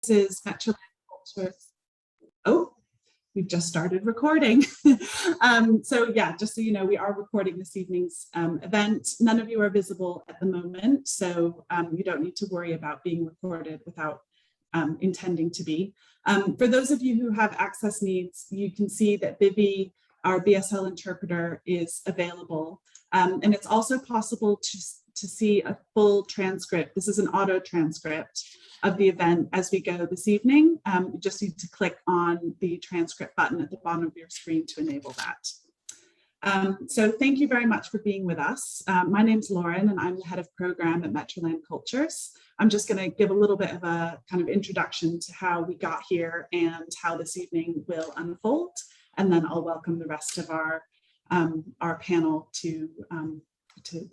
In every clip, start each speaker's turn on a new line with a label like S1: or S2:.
S1: This is Metroland Cultures. Oh, we've just started recording. So yeah, just so you know, we are recording this evening's event. None of you are visible at the moment, so you don't need to worry about being recorded without intending to be. For those of you who have access needs, you can see that Vivi, our BSL interpreter, is available. And it's also possible to see a full transcript. This is an auto transcript of the event as we go this evening. You just need to click on the transcript button at the bottom of your screen to enable that. So thank you very much for being with us. My name's Lauren and I'm the head of program at Metroland Cultures. I'm just going to give a little bit of a kind of introduction to how we got here and how this evening will unfold. And then I'll welcome the rest of our panel to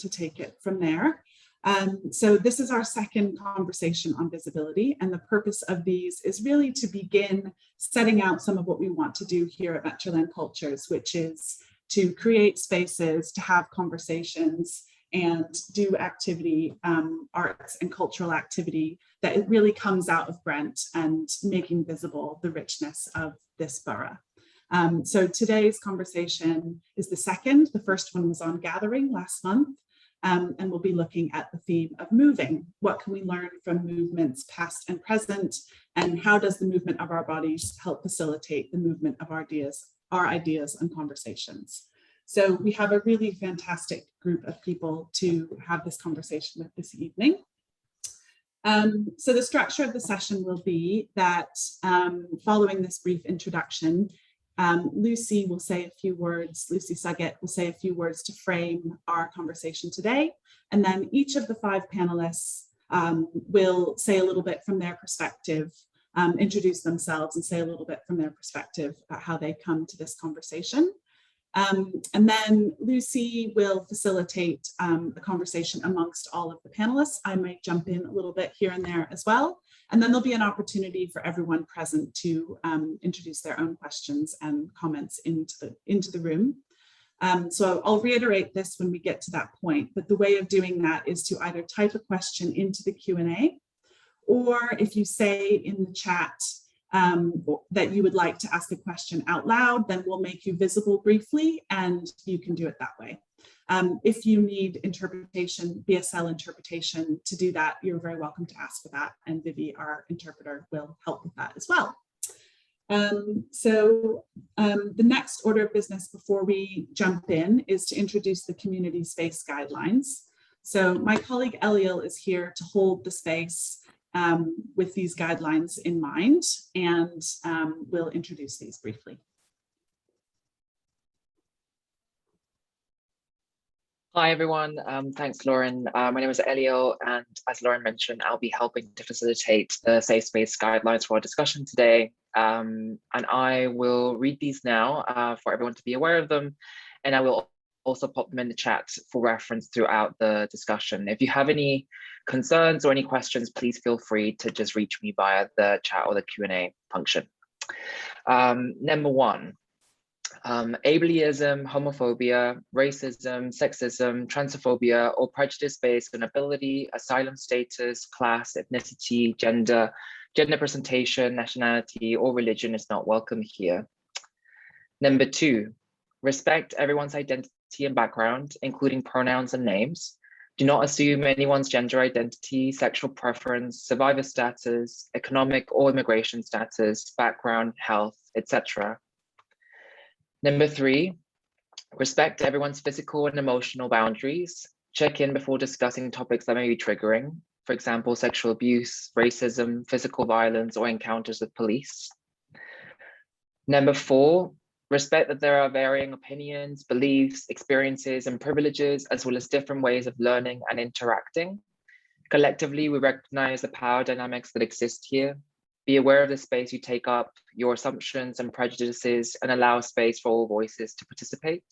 S1: take it from there. So this is our second conversation on visibility, and the purpose of these is really to begin setting out some of what we want to do here at Metroland Cultures, which is to create spaces, to have conversations, and do activity, arts and cultural activity that it really comes out of Brent and making visible the richness of this borough. So today's conversation is the second. The first one was on gathering last month. And we'll be looking at the theme of moving. What can we learn from movements past and present? And how does the movement of our bodies help facilitate the movement of our ideas and conversations? So we have a really fantastic group of people to have this conversation with this evening. So the structure of the session will be that following this brief introduction, Lucy will say a few words, Lucy Suggate will say a few words to frame our conversation today. And then each of the five panelists will say a little bit from their perspective, introduce themselves and say a little bit from their perspective about how they come to this conversation. And then Lucy will facilitate the conversation amongst all of the panelists. I might jump in a little bit here and there as well. And then there'll be an opportunity for everyone present to introduce their own questions and comments into the room. So I'll reiterate this when we get to that point, but the way of doing that is to either type a question into the Q&A, or if you say in the chat that you would like to ask a question out loud, then we'll make you visible briefly and you can do it that way. If you need interpretation, BSL interpretation to do that, you're very welcome to ask for that. And Vivi, our interpreter, will help with that as well. The next order of business before we jump in is to introduce the community space guidelines. So my colleague Eliel is here to hold the space with these guidelines in mind, and we'll introduce these briefly.
S2: Hi, everyone. Thanks, Lauren. My name is Eliel, and as Lauren mentioned, I'll be helping to facilitate the safe space guidelines for our discussion today. And I will read these now for everyone to be aware of them, and I will also pop them in the chat for reference throughout the discussion. If you have any concerns or any questions, please feel free to just reach me via the chat or the Q&A function. Number one. Ableism, homophobia, racism, sexism, transphobia, or prejudice based on ability, asylum status, class, ethnicity, gender presentation, nationality, or religion is not welcome here. Number two, respect everyone's identity and background, including pronouns and names. Do not assume anyone's gender identity, sexual preference, survivor status, economic or immigration status, background, health, etc. Number three, respect everyone's physical and emotional boundaries. Check in before discussing topics that may be triggering, for example, sexual abuse, racism, physical violence, or encounters with police. Number four, respect that there are varying opinions, beliefs, experiences, and privileges, as well as different ways of learning and interacting. Collectively, we recognize the power dynamics that exist here. Be aware of the space you take up, your assumptions and prejudices, and allow space for all voices to participate.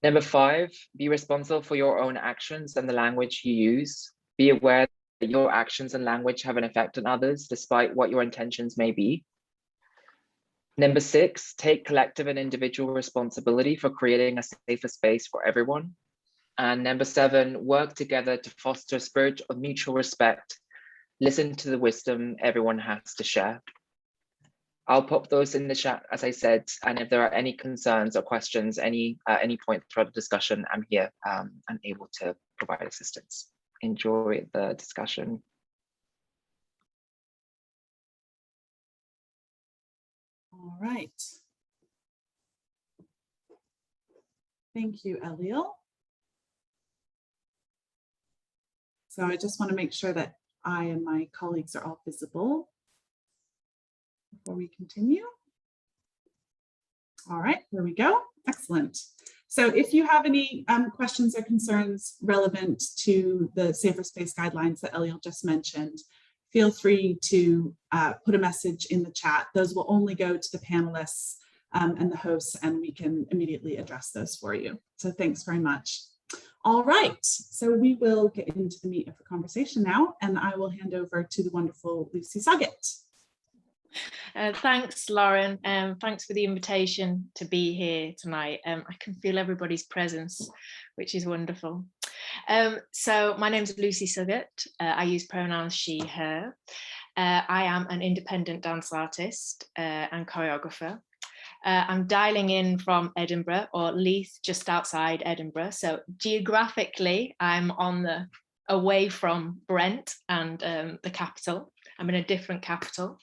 S2: Number five, be responsible for your own actions and the language you use. Be aware that your actions and language have an effect on others, despite what your intentions may be. Number six, take collective and individual responsibility for creating a safer space for everyone. And number seven, work together to foster a spirit of mutual respect listen to the wisdom everyone has to share. I'll pop those in the chat, as I said, and if there are any concerns or questions, any point throughout the discussion, I'm here and able to provide assistance. Enjoy the discussion.
S1: All right. Thank you, Eliel. So I just want to make sure that I and my colleagues are all visible before we continue. All right, there we go. Excellent. So if you have any questions or concerns relevant to the Safer Space guidelines that Eliel just mentioned, feel free to put a message in the chat. Those will only go to the panelists and the hosts, and we can immediately address those for you. So thanks very much. All right, so we will get into the meat of the conversation now, and I will hand over to the wonderful Lucy Suggate.
S3: Thanks, Lauren. Thanks for the invitation to be here tonight. I can feel everybody's presence, which is wonderful. So my name is Lucy Suggate. I use pronouns she, her. I am an independent dance artist and choreographer. I'm dialing in from Edinburgh, or Leith, just outside Edinburgh. So geographically, I'm on the away from Brent and the capital. I'm in a different capital.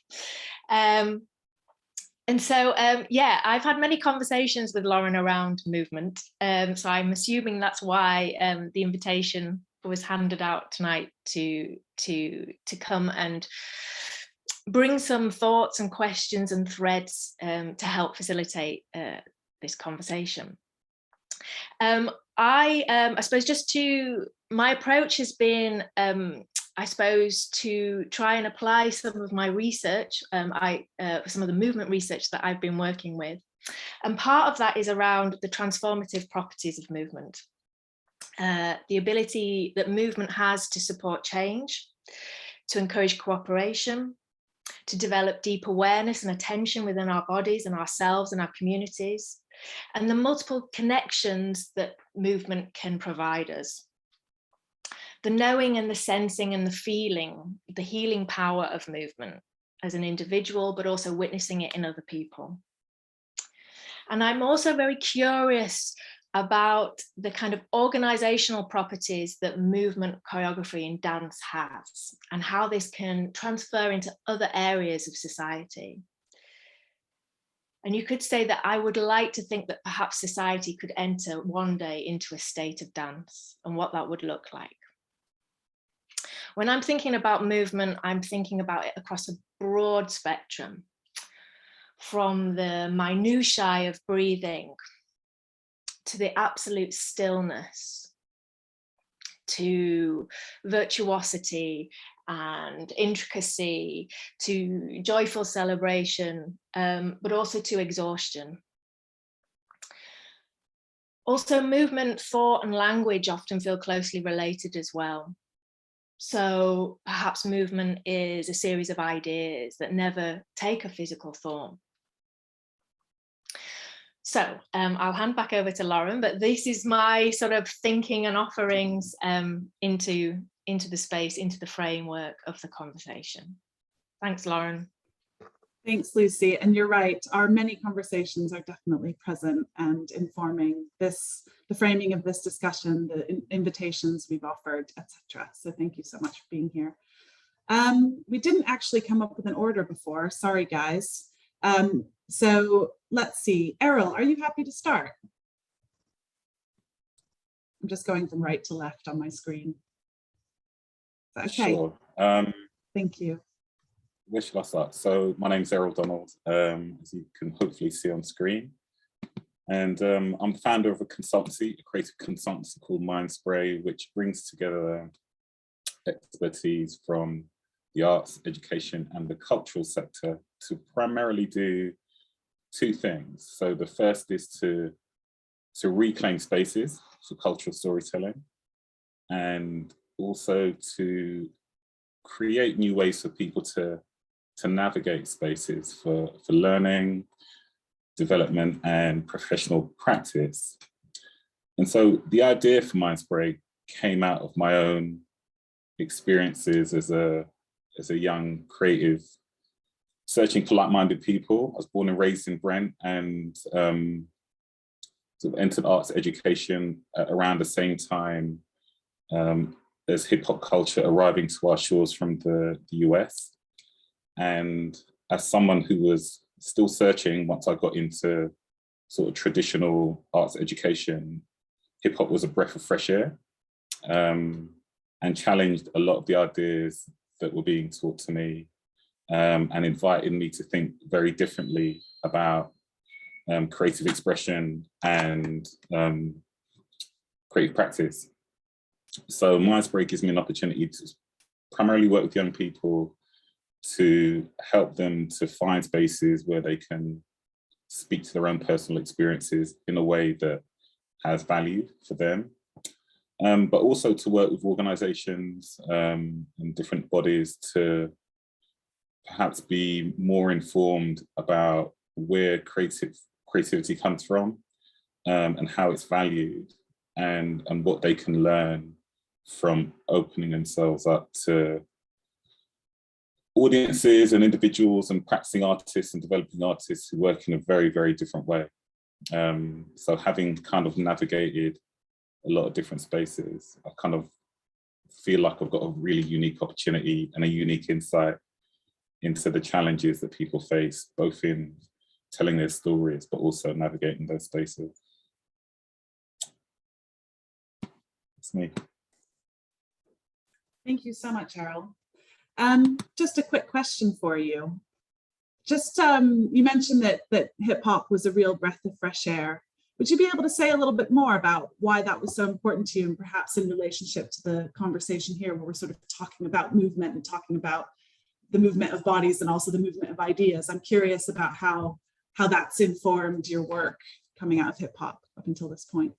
S3: And so, yeah, I've had many conversations with Lauren around movement. So I'm assuming that's why the invitation was handed out tonight to come and bring some thoughts and questions and threads to help facilitate this conversation. I suppose my approach has been, I suppose, to try and apply some of my research, some of the movement research that I've been working with. And part of that is around the transformative properties of movement, the ability that movement has to support change, to encourage cooperation, to develop deep awareness and attention within our bodies and ourselves and our communities, and the multiple connections that movement can provide us. The knowing and the sensing and the feeling, the healing power of movement as an individual, but also witnessing it in other people. And I'm also very curious about the kind of organizational properties that movement choreography and dance has, and how this can transfer into other areas of society. And you could say that I would like to think that perhaps society could enter one day into a state of dance, and what that would look like. When I'm thinking about movement, I'm thinking about it across a broad spectrum, from the minutiae of breathing to the absolute stillness, to virtuosity and intricacy, to joyful celebration, but also to exhaustion. Also, movement, thought, and language often feel closely related as well. So perhaps movement is a series of ideas that never take a physical form. So I'll hand back over to Lauren, but this is my sort of thinking and offerings into the space, into the framework of the conversation. Thanks, Lauren.
S1: Thanks, Lucy. And you're right, our many conversations are definitely present and informing the framing of this discussion, the invitations we've offered, etc. So thank you so much for being here. We didn't actually come up with an order before, sorry guys. So let's see, Errol, are you happy to start? I'm just going from right to left on my screen. Okay. Sure. Thank you.
S4: Where should I start? So my name is Errol Donald, as you can hopefully see on screen. And I'm the founder of a consultancy, a creative consultancy called Mindspray, which brings together expertise from the arts, education, and the cultural sector to primarily do two things. So the first is to reclaim spaces for cultural storytelling, and also to create new ways for people to navigate spaces for learning, development, and professional practice. And so the idea for Mindspray came out of my own experiences as a as a young creative, searching for like-minded people. I was born and raised in Brent, and sort of entered arts education around the same time as hip hop culture arriving to our shores from the US. And as someone who was still searching once I got into sort of traditional arts education, hip hop was a breath of fresh air, and challenged a lot of the ideas that were being taught to me, and invited me to think very differently about creative expression and creative practice. So Mindspray gives me an opportunity to primarily work with young people to help them to find spaces where they can speak to their own personal experiences in a way that has value for them, but also to work with organizations and different bodies to perhaps be more informed about where creativity comes from, and how it's valued, and what they can learn from opening themselves up to audiences and individuals and practicing artists and developing artists who work in a very, very different way. So having kind of navigated a lot of different spaces, I kind of feel like I've got a really unique opportunity and a unique insight into the challenges that people face, both in telling their stories, but also navigating those spaces. That's me.
S1: Thank you so much, Errol. Just a quick question for you. Just you mentioned that hip hop was a real breath of fresh air. Would you be able to say a little bit more about why that was so important to you, and perhaps in relationship to the conversation here, where we're sort of talking about movement and talking about the movement of bodies and also the movement of ideas? I'm curious about how that's informed your work coming out of hip hop up until this point.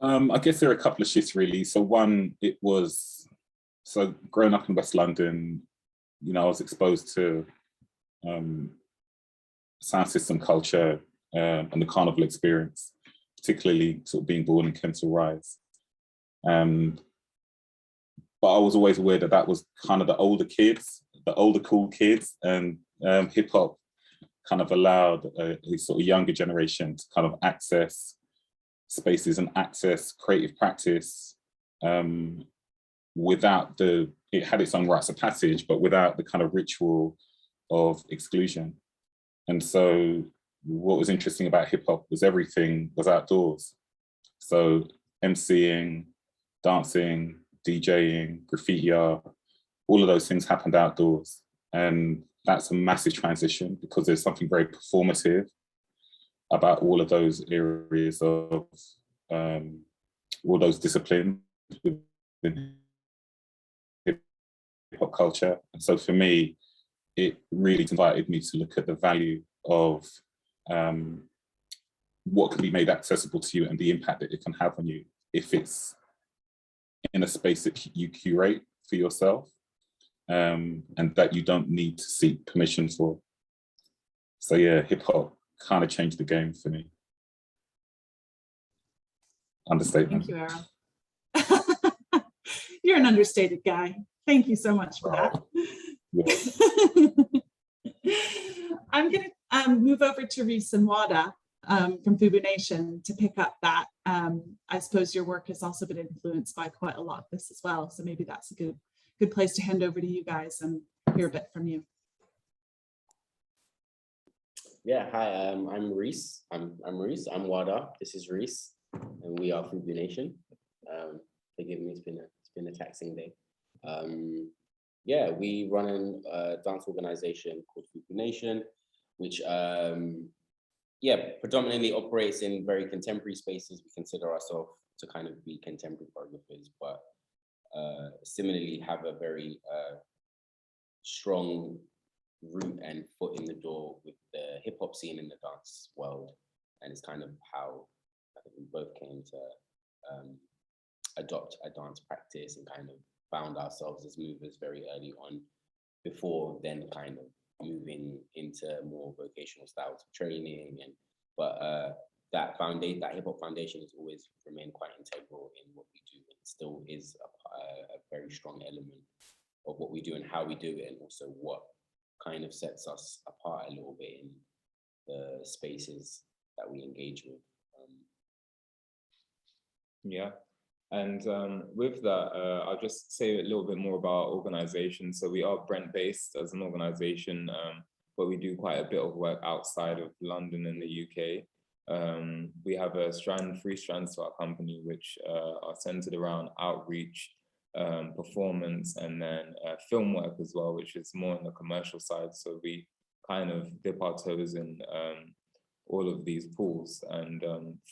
S4: I guess there are a couple of shifts really. So one, it was, so growing up in West London, you know, I was exposed to sound system culture and the carnival experience, particularly sort of being born in Kensal Rise. But I was always aware that that was kind of the older kids, the older cool kids, and hip hop kind of allowed a sort of younger generation to kind of access spaces and access creative practice without it had its own rites of passage, but without the kind of ritual of exclusion. And so what was interesting about hip hop was everything was outdoors. So MCing, dancing, DJing, graffiti art, all of those things happened outdoors. And that's a massive transition because there's something very performative about all of those areas of all those disciplines within hip hop culture. And so for me, it really invited me to look at the value of what can be made accessible to you and the impact that it can have on you if it's in a space that you curate for yourself, and that you don't need to seek permission for. So yeah, hip hop kind of changed the game for me. Understatement.
S1: Thank you, Errol. You're an understated guy. Thank you so much for that.
S4: Yeah.
S1: I'm going to move over to Rhys and Waddah from FUBUNATION to pick up that. I suppose your work has also been influenced by quite a lot of this as well. So maybe that's a good place to hand over to you guys and hear a bit from you.
S5: Yeah, hi, I'm Rhys. I'm Rhys. I'm Waddah. This is Rhys, and we are FUBUNATION. Forgive me, it's been a taxing day. Yeah, we run a dance organization called FUBUNATION, which predominantly operates in very contemporary spaces. We consider ourselves to kind of be contemporary choreographers, but similarly have a very strong root and foot in the door with the hip hop scene in the dance world. And it's kind of how I think we both came to adopt a dance practice and kind of found ourselves as movers very early on, before then kind of moving into more vocational styles of training. But that hip hop foundation has always remained quite integral in what we do. It still is a very strong element of what we do and how we do it, and also what kind of sets us apart a little bit in the spaces that we engage with.
S6: Yeah, and with that, I'll just say a little bit more about organization. So we are Brent based as an organization, but we do quite a bit of work outside of London and the UK. We have three strands to our company, which are centered around outreach, performance, and then film work as well, which is more on the commercial side. So we kind of dip our toes in all of these pools. And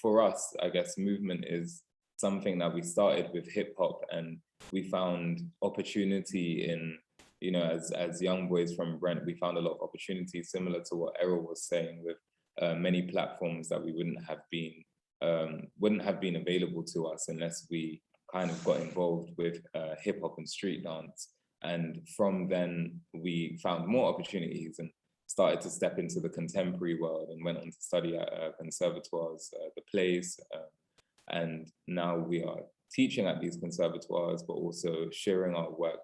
S6: for us, I guess movement is something that we started with hip hop, and we found opportunity in, you know, as young boys from Brent, we found a lot of opportunity similar to what Errol was saying, with many platforms that we wouldn't have been available to us unless we kind of got involved with hip hop and street dance. And from then we found more opportunities and started to step into the contemporary world, and went on to study at conservatoires, the plays, and now we are teaching at these conservatoires, but also sharing our work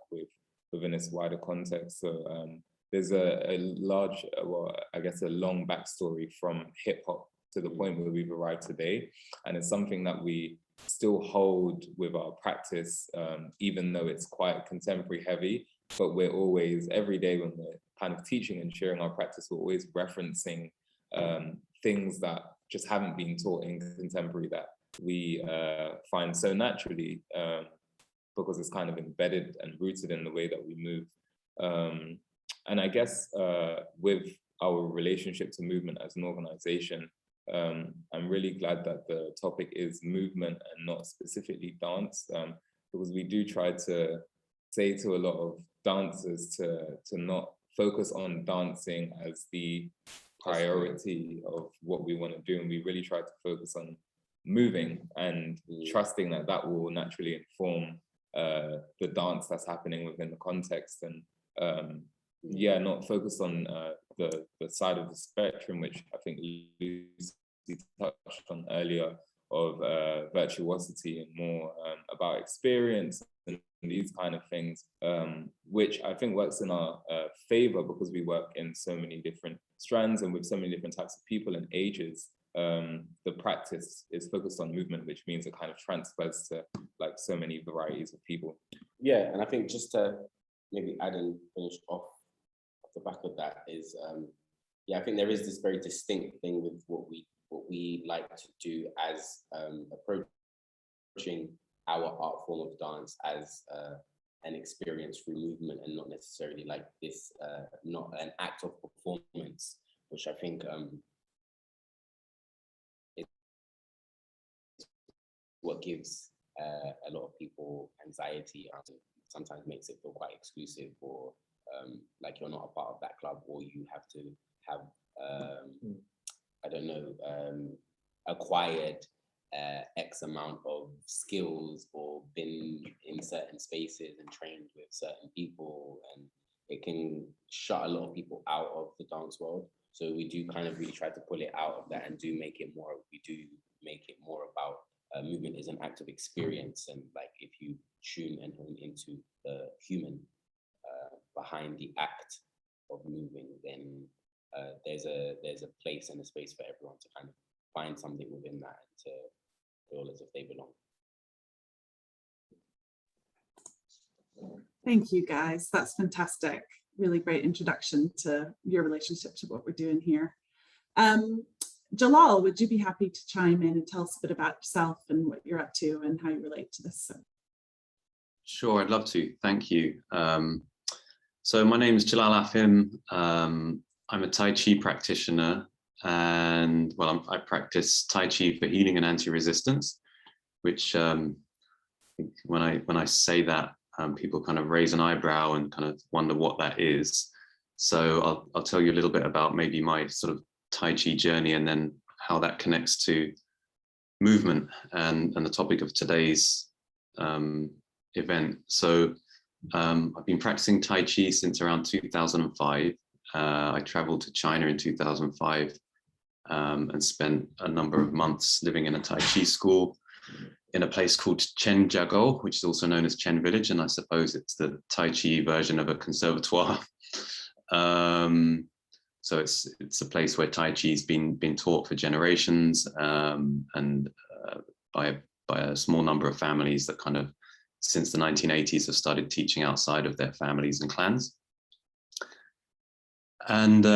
S6: within this wider context. So there's a large, well, I guess a long backstory from hip hop to the point where we've arrived today. And it's something that we still hold with our practice, even though it's quite contemporary heavy, but we're always, every day when we're kind of teaching and sharing our practice, we're always referencing things that just haven't been taught in contemporary that we find so naturally, because it's kind of embedded and rooted in the way that we move. And I guess with our relationship to movement as an organization, I'm really glad that the topic is movement and not specifically dance, because we do try to say to a lot of dancers to not focus on dancing as the priority of what we want to do. And we really try to focus on moving and trusting that that will naturally inform the dance that's happening within the context. And yeah, not focus on the side of the spectrum, which I think Lucy touched on earlier, of virtuosity, and more about experience and these kind of things, which I think works in our favor, because we work in so many different strands and with so many different types of people and ages. The practice is focused on movement, which means it kind of transfers to like so many varieties of people.
S5: Yeah, and I think just to maybe add and finish off the back of that is, yeah, I think there is this very distinct thing with what we like to do as approaching our art form of dance as an experience through movement, and not necessarily like this, not an act of performance, which I think what gives a lot of people anxiety, sometimes makes it feel quite exclusive, or like you're not a part of that club, or you have to have, I don't know, acquired X amount of skills, or been in certain spaces and trained with certain people, and it can shut a lot of people out of the dance world. So we do kind of really try to pull it out of that, and do make it more, we do make it more about movement is an act of experience. And like, if you tune and hone into the human behind the act of moving, then there's a place and a space for everyone to kind of find something within that, and to feel as if they belong.
S1: Thank you, guys. That's fantastic. Really great introduction to your relationship to what we're doing here. Jalal, would you be happy to chime in and tell us a bit about yourself and what you're up to and how you relate to this?
S7: Sure, I'd love to. Thank you. So my name is Jalal Afhim. I'm a Tai Chi practitioner, and well, I practice Tai Chi for healing and anti-resistance, which when I say that, people kind of raise an eyebrow and kind of wonder what that is. So I'll tell you a little bit about maybe my sort of Tai Chi journey, and then how that connects to movement and the topic of today's event. So I've been practicing Tai Chi since around 2005. I traveled to China in 2005 and spent a number of months living in a Tai Chi school. in a place called Chen Jiagou, which is also known as Chen Village, and I suppose it's the Tai Chi version of a conservatoire. So it's a place where Tai Chi's been taught for generations, and by a small number of families that kind of since the 1980s have started teaching outside of their families and clans. And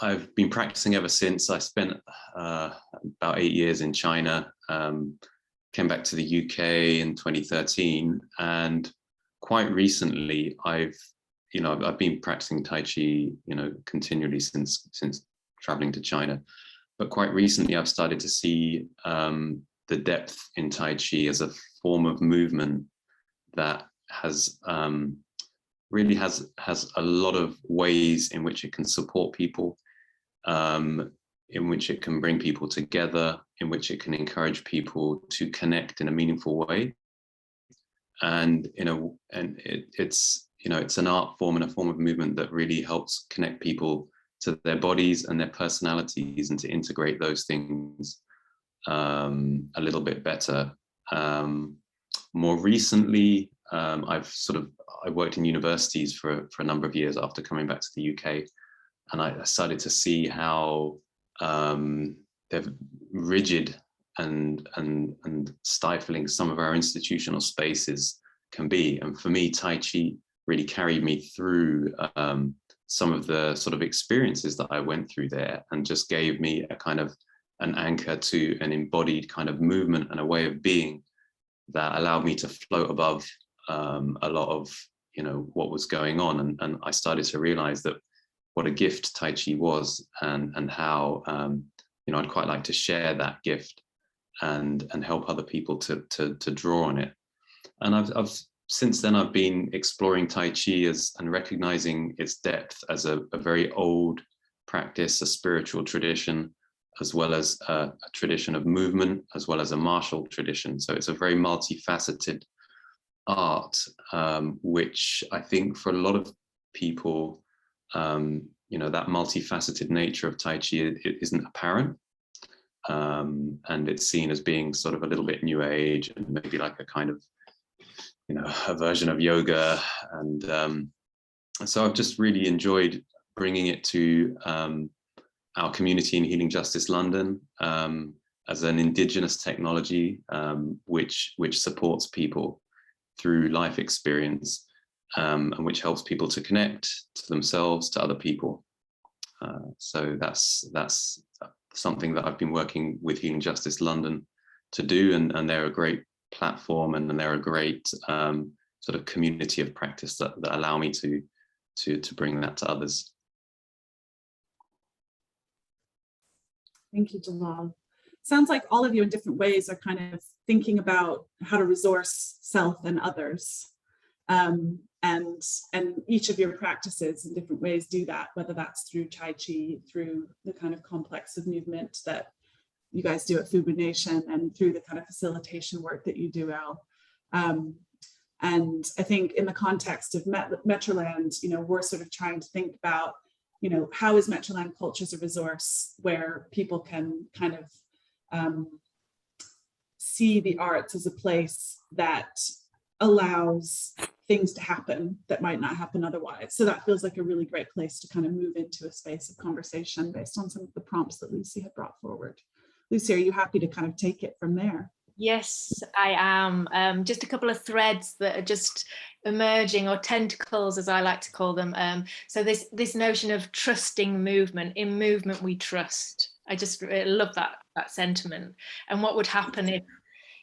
S7: I've been practicing ever since. I spent about 8 years in China, came back to the UK in 2013, and quite recently I've been practicing Tai Chi, continually since traveling to China. But quite recently I've started to see the depth in Tai Chi as a form of movement that really has a lot of ways in which it can support people, in which it can bring people together, in which it can encourage people to connect in a meaningful way. And it's an art form and a form of movement that really helps connect people to their bodies and their personalities, and to integrate those things a little bit better. More recently, I worked in universities for a number of years after coming back to the UK, and I started to see how they're rigid and stifling some of our institutional spaces can be. And for me, Tai Chi really carried me through some of the sort of experiences that I went through there, and just gave me a kind of an anchor to an embodied kind of movement and a way of being that allowed me to float above a lot of what was going on. And I started to realize that what a gift Tai Chi was, and how I'd quite like to share that gift and help other people to draw on it. And I've since then I've been exploring Tai Chi and recognizing its depth as a very old practice, a spiritual tradition, as well as a tradition of movement, as well as a martial tradition. So it's a very multifaceted art, which I think for a lot of people, that multifaceted nature of Tai Chi isn't apparent. And it's seen as being sort of a little bit new age, and maybe like a kind of, a version of yoga. And so I've just really enjoyed bringing it to our community in Healing Justice London as an indigenous technology, which supports people through life experience, and which helps people to connect to themselves, to other people. So that's something that I've been working with Healing Justice London to do, and they're a great platform, and they're a great sort of community of practice that allow me to bring that to others.
S1: Thank you, Jalal. Sounds like all of you in different ways are kind of thinking about how to resource self and others. And each of your practices in different ways do that, whether that's through Tai Chi, through the kind of complex of movement that you guys do at FUBUNATION, and through the kind of facilitation work that you do, Errol. And I think in the context of Metroland, we're sort of trying to think about, how is Metroland Cultures a resource where people can kind of see the arts as a place that allows things to happen that might not happen otherwise. So that feels like a really great place to kind of move into a space of conversation based on some of the prompts that Lucy had brought forward. Lucy, are you happy to kind of take it from there?
S3: Yes, I am. Just a couple of threads that are just emerging, or tentacles, as I like to call them. So this notion of trusting movement. In movement, we trust. I just really love that sentiment. And what would happen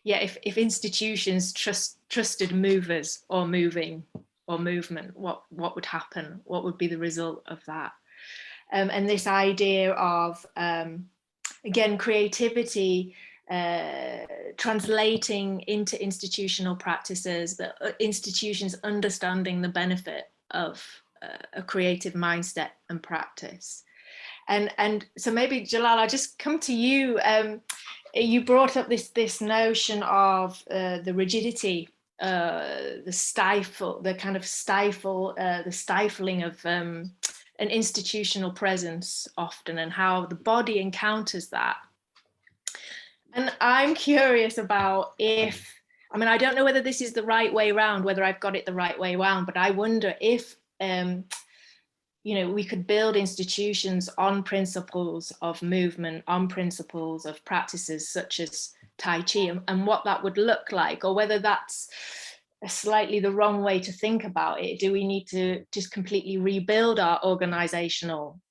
S3: if institutions trusted movers, or moving, or movement? What would happen? What would be the result of that? And this idea of again, creativity translating into institutional practices, that institutions understanding the benefit of a creative mindset and practice. And so maybe, Jalal, I'll just come to you. You brought up this notion of the rigidity, the stifling of an institutional presence often, and how the body encounters that. And I'm curious about if, I mean, I don't know whether this is the right way round, whether I've got it the right way round, but I wonder if, you know, we could build institutions on principles of movement, on principles of practices such as Tai Chi, and what that would look like, or whether that's slightly the wrong way to think about it. Do we need to just completely rebuild our organizational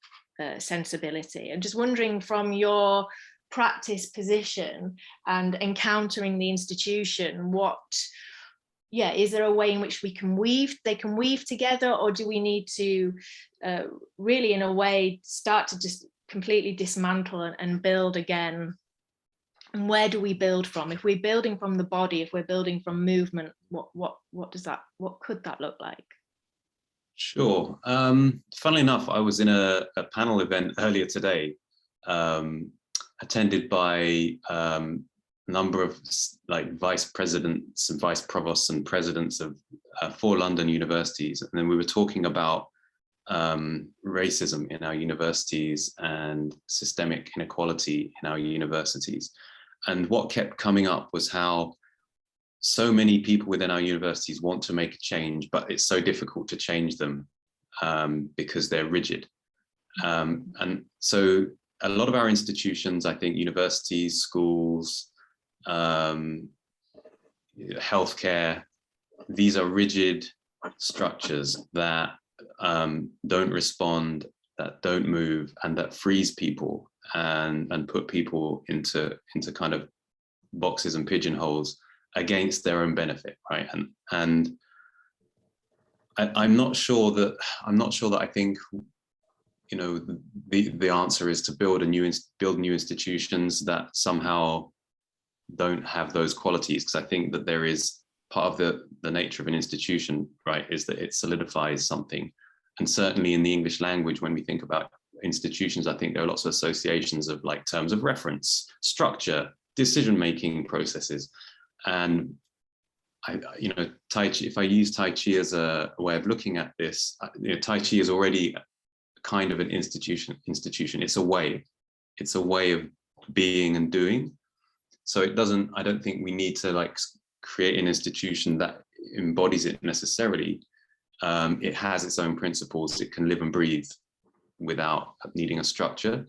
S3: sensibility? I'm just wondering, from your practice position and encountering the institution, what, yeah, is there a way in which they can weave together, or do we need to really, in a way, start to just completely dismantle and build again? And where do we build from? If we're building from the body, if we're building from movement, what could that look like?
S7: Sure. Funnily enough, I was in a panel event earlier today, attended by a number of like vice presidents and vice provosts and presidents of 4 London universities. And then we were talking about racism in our universities and systemic inequality in our universities. And what kept coming up was how so many people within our universities want to make a change, but it's so difficult to change them because they're rigid. And so a lot of our institutions, I think universities, schools, healthcare, these are rigid structures that don't respond, that don't move, and that freeze people and put people into kind of boxes and pigeonholes against their own benefit, right? And I'm not sure that I think, you know, the answer is to build new institutions that somehow don't have those qualities, because I think that there is part of the nature of an institution, right, is that it solidifies something. And certainly in the English language, when we think about institutions, I think there are lots of associations of like terms of reference, structure, decision-making processes. And you know, Tai Chi, if I use Tai Chi as a way of looking at this, you know, Tai Chi is already kind of an institution. It's a way of being and doing. So it doesn't, I don't think we need to like create an institution that embodies it necessarily. It has its own principles. It can live and breathe without needing a structure.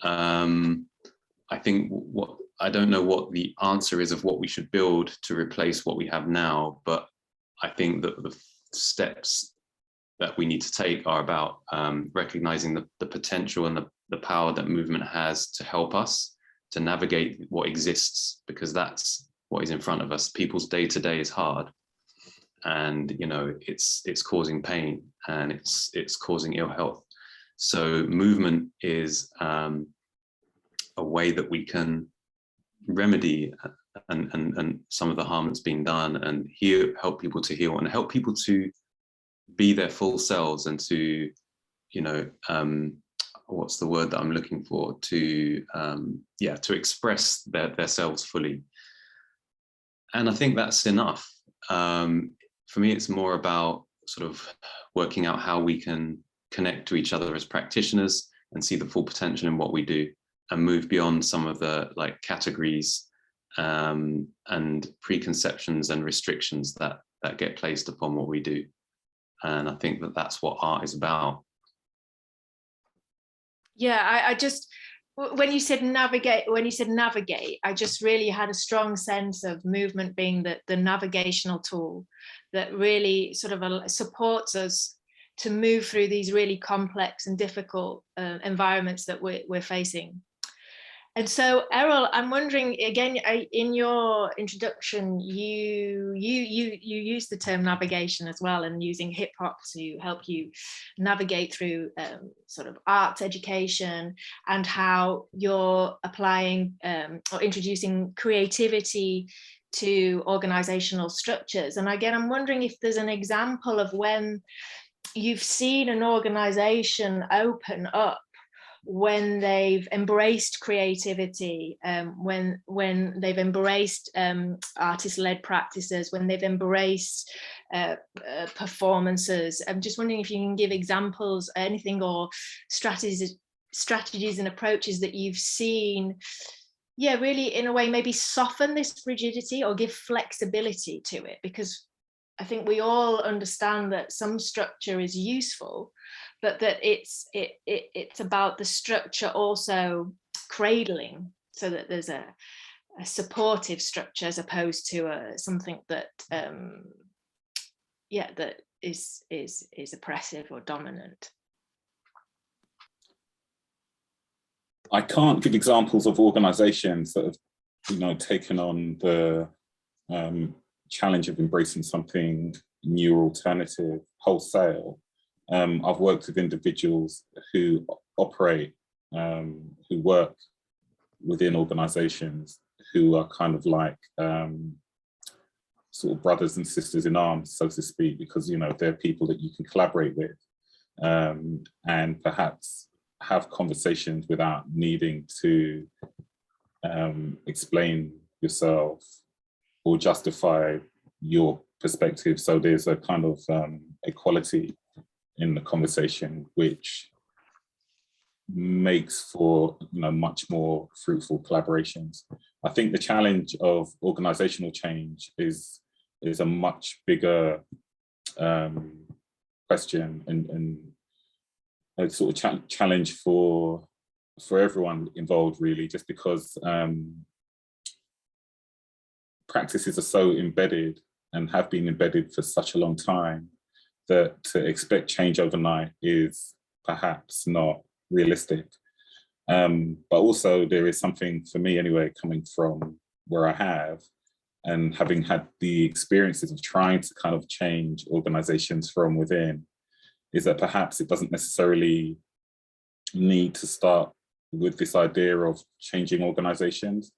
S7: I think I don't know what the answer is of what we should build to replace what we have now, but I think that the steps that we need to take are about recognizing the potential and the power that movement has to help us to navigate what exists, because that's what is in front of us. People's day-to-day is hard, and you know, it's causing pain and it's causing ill health. So movement is a way that we can remedy and some of the harm that's been done, and help people to heal and help people to be their full selves, and to, you know, what's the word that I'm looking for, to to express their selves fully. And I think that's enough. For me, it's more about sort of working out how we can connect to each other as practitioners and see the full potential in what we do, and move beyond some of the like categories and preconceptions and restrictions that get placed upon what we do. And I think that that's what art is about.
S3: Yeah, I just, when you said navigate, I just really had a strong sense of movement being the navigational tool that really sort of supports us to move through these really complex and difficult environments that we're facing. And so, Errol, I'm wondering again, in your introduction, you used the term navigation as well, and using hip hop to help you navigate through sort of arts education, and how you're applying or introducing creativity to organizational structures. And again, I'm wondering if there's an example of when you've seen an organization open up when they've embraced creativity, when they've embraced artist-led practices, when they've embraced performances. I'm just wondering if you can give examples, anything, or strategies and approaches that you've seen yeah, really in a way maybe soften this rigidity or give flexibility to it, because I think we all understand that some structure is useful, but that it's about the structure also cradling, so that there's a supportive structure as opposed to something that that is oppressive or dominant.
S4: I can't give examples of organizations that have, you know, taken on the challenge of embracing something new or alternative wholesale. I've worked with individuals who operate, who work within organizations who are kind of like sort of brothers and sisters in arms, so to speak, because, you know, they're people that you can collaborate with and perhaps have conversations without needing to explain yourself or justify your perspective. So there's a kind of equality in the conversation, which makes for, you know, much more fruitful collaborations. I think the challenge of organizational change is a much bigger question and a sort of challenge for everyone involved, really, just because practices are so embedded and have been embedded for such a long time that to expect change overnight is perhaps not realistic. But also there is something, for me anyway, coming from where I have and having had the experiences of trying to kind of change organizations from within, is that perhaps it doesn't necessarily need to start with this idea of changing organizations.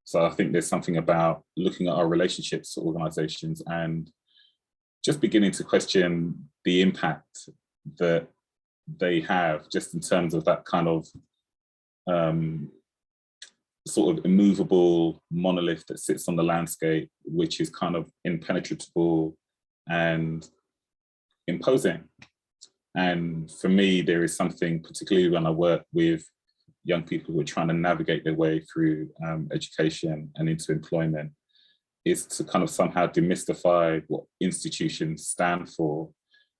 S4: So I think there's something about looking at our relationships to organizations and just beginning to question the impact that they have, just in terms of that kind of sort of immovable monolith that sits on the landscape, which is kind of impenetrable and imposing. And for me, there is something, particularly when I work with young people who are trying to navigate their way through education and into employment, is to kind of somehow demystify what institutions stand for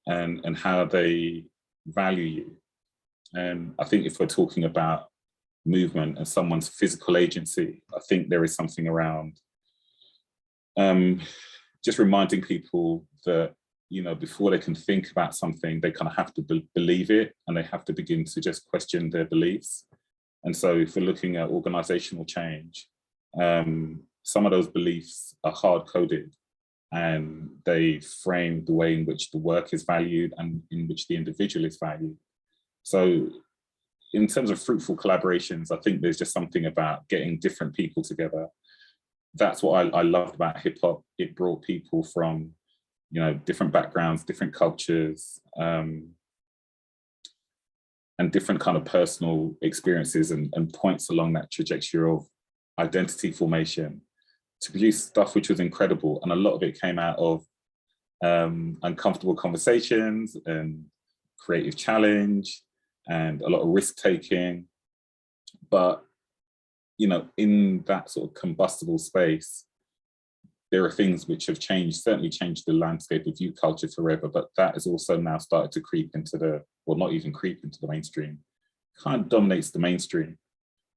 S4: and how they value you. And I think if we're talking about movement and someone's physical agency, I think there is something around just reminding people that, you know, before they can think about something, they kind of have to believe it, and they have to begin to just question their beliefs. And so if we're looking at organizational change, some of those beliefs are hard-coded and they frame the way in which the work is valued and in which the individual is valued. So in terms of fruitful collaborations, I think there's just something about getting different people together. That's what I loved about hip hop. It brought people from, you know, different backgrounds, different cultures, and different kind of personal experiences and points along that trajectory of identity formation to produce stuff which was incredible. And a lot of it came out of uncomfortable conversations and creative challenge and a lot of risk taking. But, you know, in that sort of combustible space, there are things which have changed, certainly changed the landscape of youth culture forever, but that has also now started to creep into the, well, not even creep into the mainstream, kind of dominates the mainstream.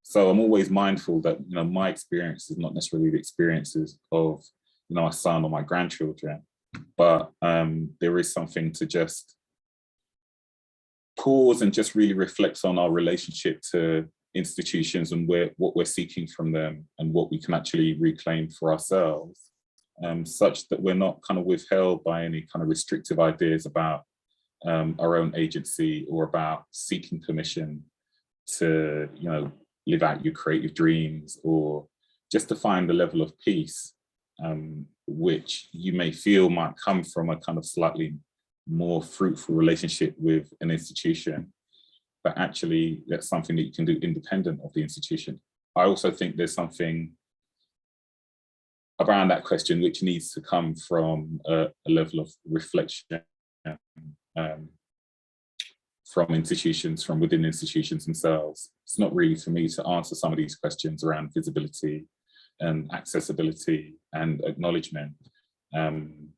S4: So I'm always mindful that, you know, my experience is not necessarily the experiences of, you know, my son or my grandchildren, but there is something to just pause and just really reflect on our relationship to institutions and what we're seeking from them and what we can actually reclaim for ourselves, such that we're not kind of withheld by any kind of restrictive ideas about our own agency or about seeking permission to, you know, live out your creative dreams, or just to find the level of peace which you may feel might come from a kind of slightly more fruitful relationship with an institution, but actually that's something that you can do independent of the institution. I also think there's something around that question which needs to come from a level of reflection from institutions, from within institutions themselves. It's not really for me to answer some of these questions around visibility and accessibility and acknowledgement. And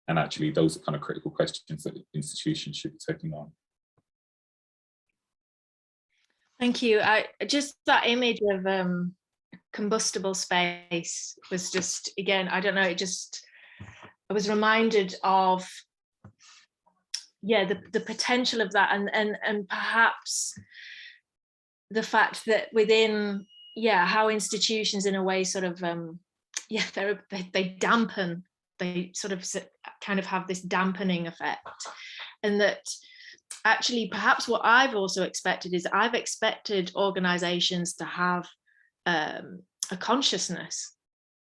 S4: actually those are kind of critical questions that institutions should be taking on.
S3: Thank you. Just that image of combustible space was just, again, I don't know, I was reminded of, yeah, the potential of that, and perhaps the fact that within, yeah, how institutions in a way sort of, yeah, they dampen, they sort of kind of have this dampening effect, and that actually perhaps what I've also expected is I've expected organizations to have a consciousness,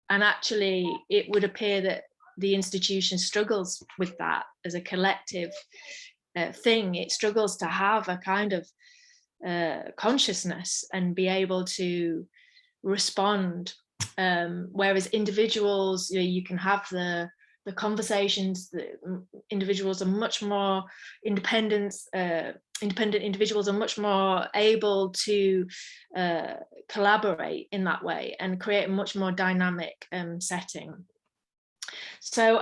S3: and actually it would appear that the institution struggles with that as a collective thing. It struggles to have a kind of consciousness and be able to respond, whereas individuals, you can have the conversations. The individuals are much more independent individuals are much more able to collaborate in that way and create a much more dynamic setting. So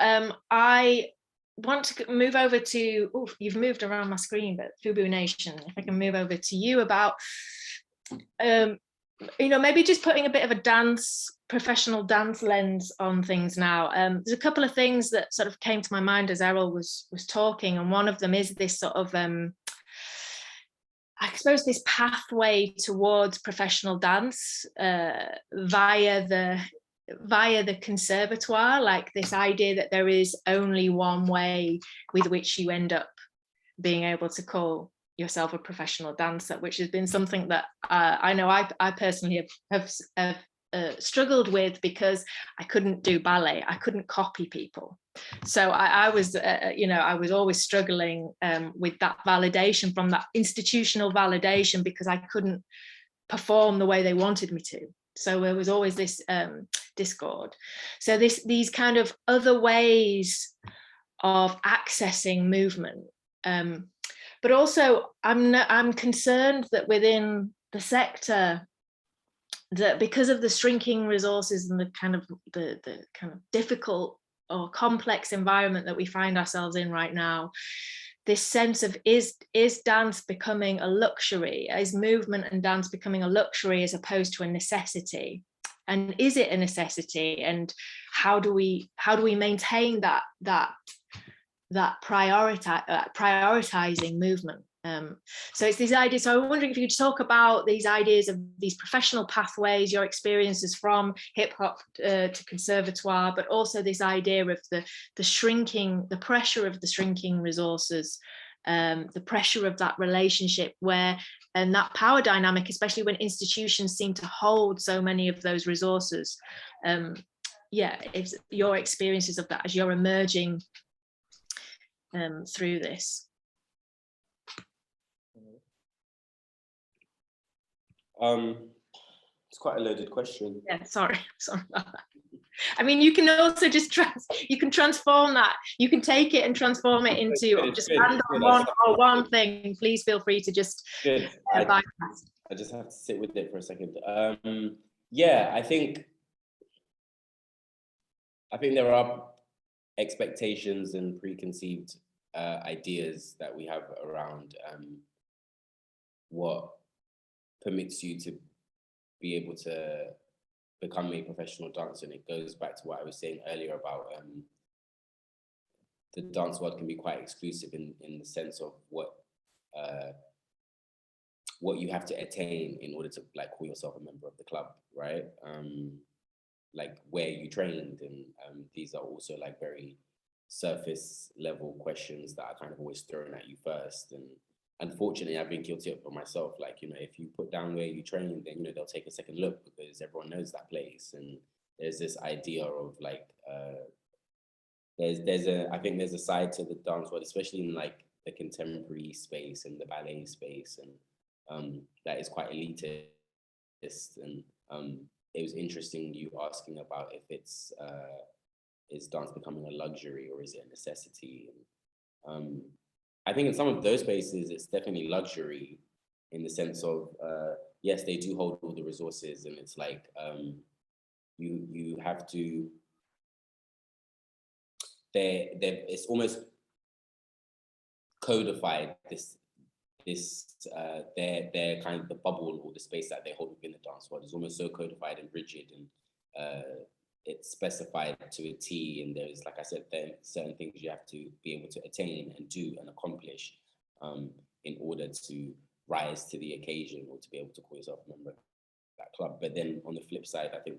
S3: I want to move over to, oh, you've moved around my screen, but FUBUNATION, if I can move over to you about, maybe just putting a bit of a professional dance lens on things now. There's a couple of things that sort of came to my mind as Errol was talking, and one of them is this sort of, I suppose, this pathway towards professional dance via the conservatoire, like this idea that there is only one way with which you end up being able to call yourself a professional dancer, which has been something that I know I personally have struggled with, because I couldn't do ballet, I couldn't copy people. So I was, I was always struggling with that validation, from that institutional validation, because I couldn't perform the way they wanted me to. So there was always this discord. So these kind of other ways of accessing movement. But also I'm concerned that within the sector, that because of the shrinking resources and the kind of difficult or complex environment that we find ourselves in right now, this sense of is dance becoming a luxury? Is movement and dance becoming a luxury as opposed to a necessity? And is it a necessity? And how do we maintain that prioritizing movement? So it's these ideas. So I'm wondering if you could talk about these ideas of these professional pathways, your experiences from hip hop to conservatoire, but also this idea of the pressure of the shrinking resources, the pressure of that relationship and that power dynamic, especially when institutions seem to hold so many of those resources. If your experiences of that as you're emerging through this.
S5: It's quite a loaded question.
S3: Yeah, sorry about that. I mean, you can also just transform that. You can take it and transform it into just land on one thing. Please feel free to just bypass.
S5: I just have to sit with it for a second. Yeah, I think there are expectations and preconceived ideas that we have around what permits you to be able to become a professional dancer. And it goes back to what I was saying earlier about the dance world can be quite exclusive in the sense of what you have to attain in order to call yourself a member of the club, right? Where you trained, and these are also very surface level questions that are kind of always thrown at you first. And unfortunately, I've been guilty of it myself. If you put down where you train, then they'll take a second look because everyone knows that place. And there's this idea of I think there's a side to the dance world, especially in the contemporary space and the ballet space, and that is quite elitist. And it was interesting you asking about if it's is dance becoming a luxury or is it a necessity? And I think in some of those spaces, it's definitely luxury in the sense of, yes, they do hold all the resources, and it's like, you have to, it's almost codified, their kind of the bubble or the space that they hold within the dance world is almost so codified and rigid, and it's specified to a T, and there's, like I said, there certain things you have to be able to attain and do and accomplish in order to rise to the occasion or to be able to call yourself a member of that club. But then on the flip side, I think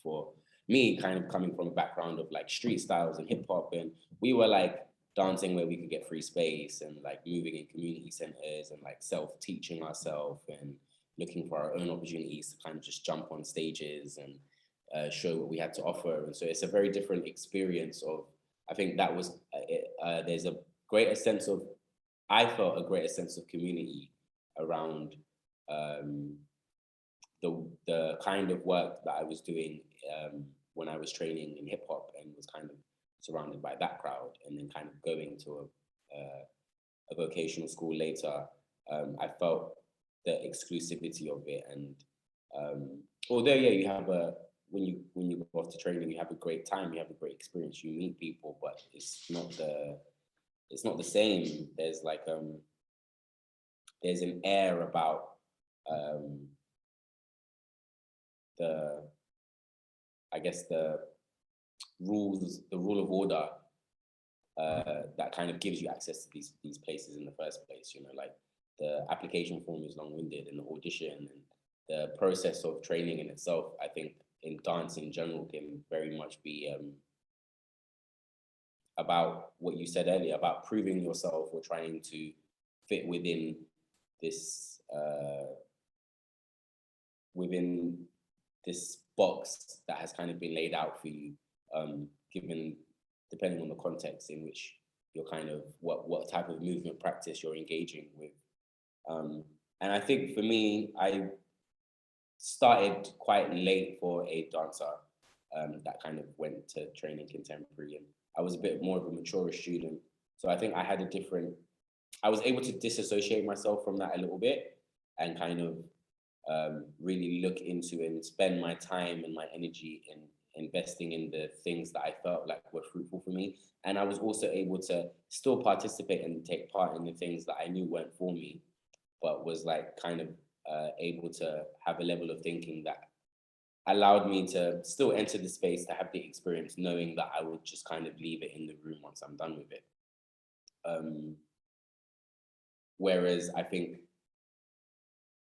S5: for me, kind of coming from a background of like street styles and hip hop, and we were like dancing where we could get free space and like moving in community centers and like self-teaching ourselves and looking for our own opportunities to kind of just jump on stages and show what we had to offer. And so it's a very different experience of, I think that was, there's a greater sense of, I felt a greater sense of community around the kind of work that I was doing when I was training in hip hop, and was kind of surrounded by that crowd, and then kind of going to a vocational school later. I felt the exclusivity of it, and although yeah, you have when you go off to training, you have a great time, you have a great experience, you meet people, but it's not the same. There's like there's an air about I guess the rule of order that kind of gives you access to these places in the first place. You know, like the application form is long-winded, and the audition and the process of training in itself, I think in dance in general, can very much be about what you said earlier, about proving yourself or trying to fit within this box that has kind of been laid out for you, depending on the context in which you're kind of, what type of movement practice you're engaging with. And I think for me, I started quite late for a dancer that kind of went to training contemporary, and I was a bit more of a mature student. So I think I had I was able to disassociate myself from that a little bit, and kind of really look into and spend my time and my energy in investing in the things that I felt like were fruitful for me. And I was also able to still participate and take part in the things that I knew weren't for me, but was like kind of able to have a level of thinking that allowed me to still enter the space, to have the experience, knowing that I would just kind of leave it in the room once I'm done with it. Whereas I think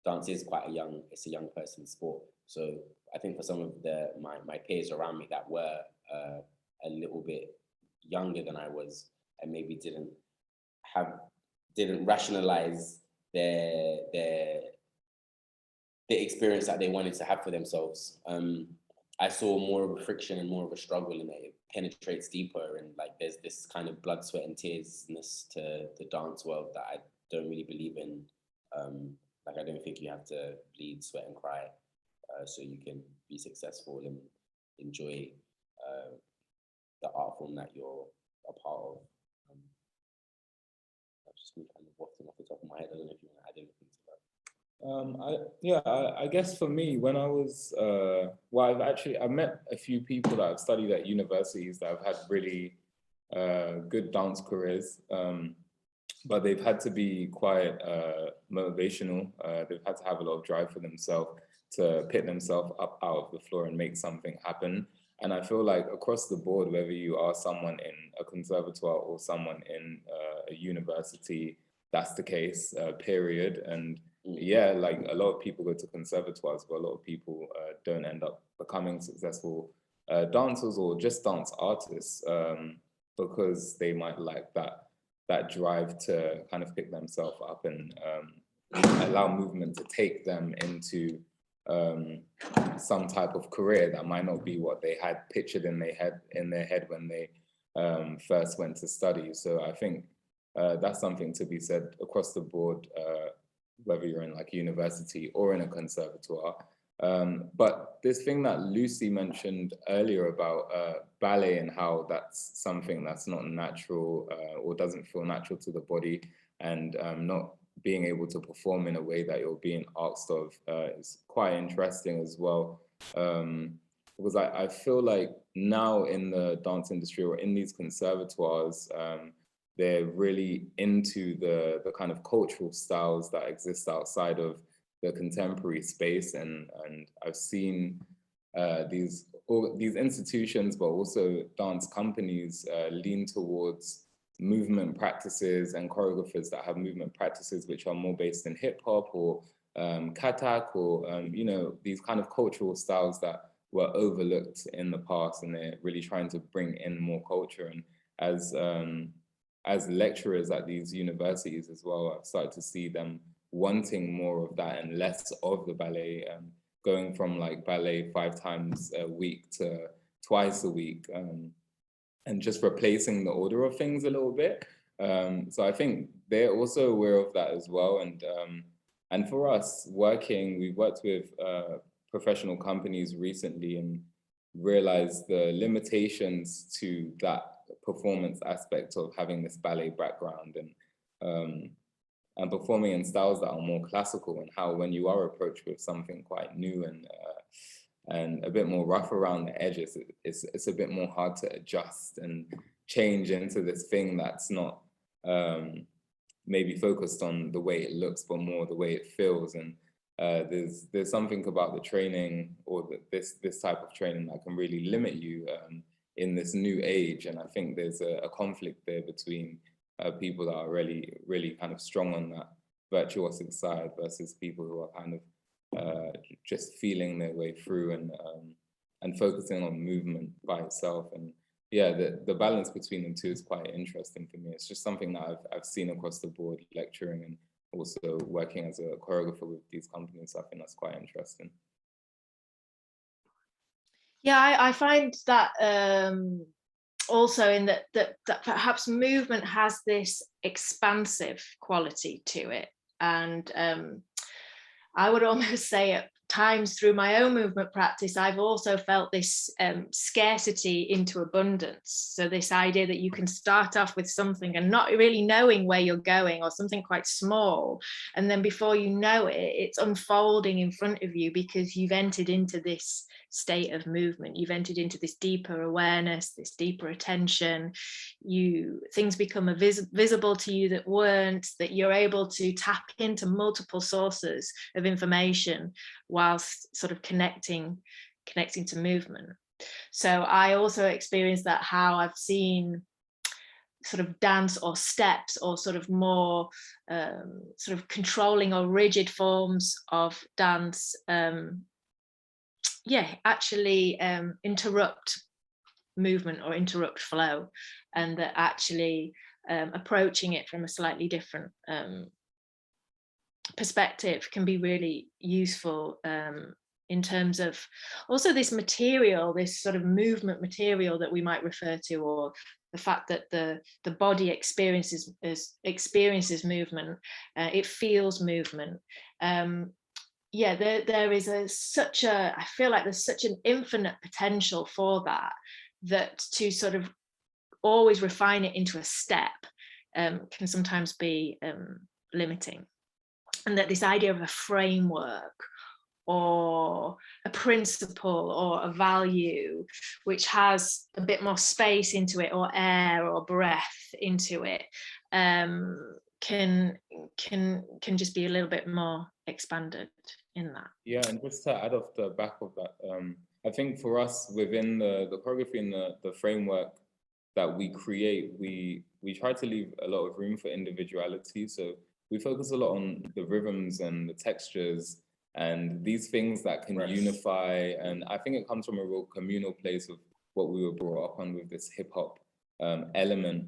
S5: dance is quite it's a young person's sport. So I think for some of my peers around me that were a little bit younger than I was, and maybe didn't rationalize the experience that they wanted to have for themselves. I saw more of a friction and more of a struggle, and it penetrates deeper, and like there's this kind of blood, sweat and tearsness to the dance world that I don't really believe in. Like I don't think you have to bleed, sweat and cry so you can be successful and enjoy the art form that you're a part of. That's just me kind of wafting off the top of my head. I don't know if you want to add anything to that.
S6: I guess for me, when I was, I've met a few people that have studied at universities that have had really good dance careers, but they've had to be quite motivational. They've had to have a lot of drive for themselves to pick themselves up out of the floor and make something happen. And I feel like across the board, whether you are someone in a conservatoire or someone in a university, that's the case, period. And yeah, like a lot of people go to conservatoires, but a lot of people don't end up becoming successful dancers or just dance artists because they might lack that drive to kind of pick themselves up and allow movement to take them into some type of career that might not be what they had pictured in their head when they first went to study. So I think that's something to be said across the board, whether you're in like university or in a conservatoire. But this thing that Lucy mentioned earlier about ballet and how that's something that's not natural or doesn't feel natural to the body, and not being able to perform in a way that you're being asked of is quite interesting as well. Because I feel like now in the dance industry or in these conservatoires, they're really into the kind of cultural styles that exist outside of the contemporary space, and I've seen these institutions, but also dance companies lean towards movement practices and choreographers that have movement practices which are more based in hip hop or katak or you know, these kind of cultural styles that were overlooked in the past, and they're really trying to bring in more culture. And as lecturers at these universities as well, I've started to see them wanting more of that and less of the ballet, going from like ballet 5 times a week to twice a week, and just replacing the order of things a little bit. So I think they're also aware of that as well. And for us we've worked with professional companies recently and realized the limitations to that performance aspect of having this ballet background and performing in styles that are more classical, and how when you are approached with something quite new and a bit more rough around the edges, it's a bit more hard to adjust and change into this thing that's not maybe focused on the way it looks, but more the way it feels. And there's something about the training or this type of training that can really limit you in this new age. And I think there's a conflict there between people that are really kind of strong on that virtuosic side versus people who are kind of just feeling their way through and focusing on movement by itself. And yeah, the balance between the two is quite interesting for me. It's just something that I've seen across the board lecturing and also working as a choreographer with these companies. I think that's quite interesting.
S3: Yeah, I find that also in that perhaps movement has this expansive quality to it. And I would almost say at times through my own movement practice, I've also felt this scarcity into abundance. So this idea that you can start off with something and not really knowing where you're going, or something quite small, and then before you know it, it's unfolding in front of you because you've entered into this state of movement. You've entered into this deeper awareness, this deeper attention. Things become visible to you that weren't, that you're able to tap into multiple sources of information whilst sort of connecting to movement. So I also experienced that, how I've seen sort of dance or steps or sort of more sort of controlling or rigid forms of dance actually interrupt movement or interrupt flow, and that actually approaching it from a slightly different perspective can be really useful in terms of also this material, this sort of movement material that we might refer to, or the fact that the body experiences movement, it feels movement. There is I feel like there's such an infinite potential for that to sort of always refine it into a step can sometimes be limiting. And that this idea of a framework or a principle or a value which has a bit more space into it, or air or breath into it, can just be a little bit more expanded in that.
S6: Yeah, and just to add off the back of that, I think for us within the choreography and the framework that we create, we try to leave a lot of room for individuality. So we focus a lot on the rhythms and the textures and these things that can unify. And I think it comes from a real communal place of what we were brought up on with this hip hop element.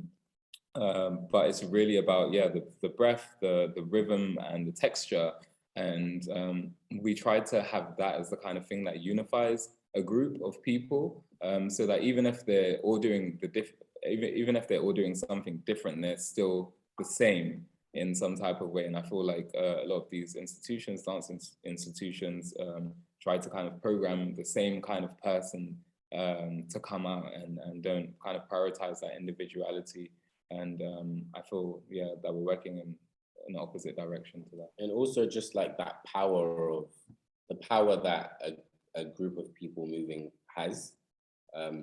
S6: But it's really about, the breath, the rhythm and the texture. And we try to have that as the kind of thing that unifies a group of people, so that even if they're all doing even if they're all doing something different, they're still the same in some type of way. And I feel like a lot of these institutions, dance institutions, try to kind of program the same kind of person to come out, and don't kind of prioritize that individuality. And I feel, yeah, that we're working in the opposite direction to that.
S5: And also just like that power that a group of people moving has,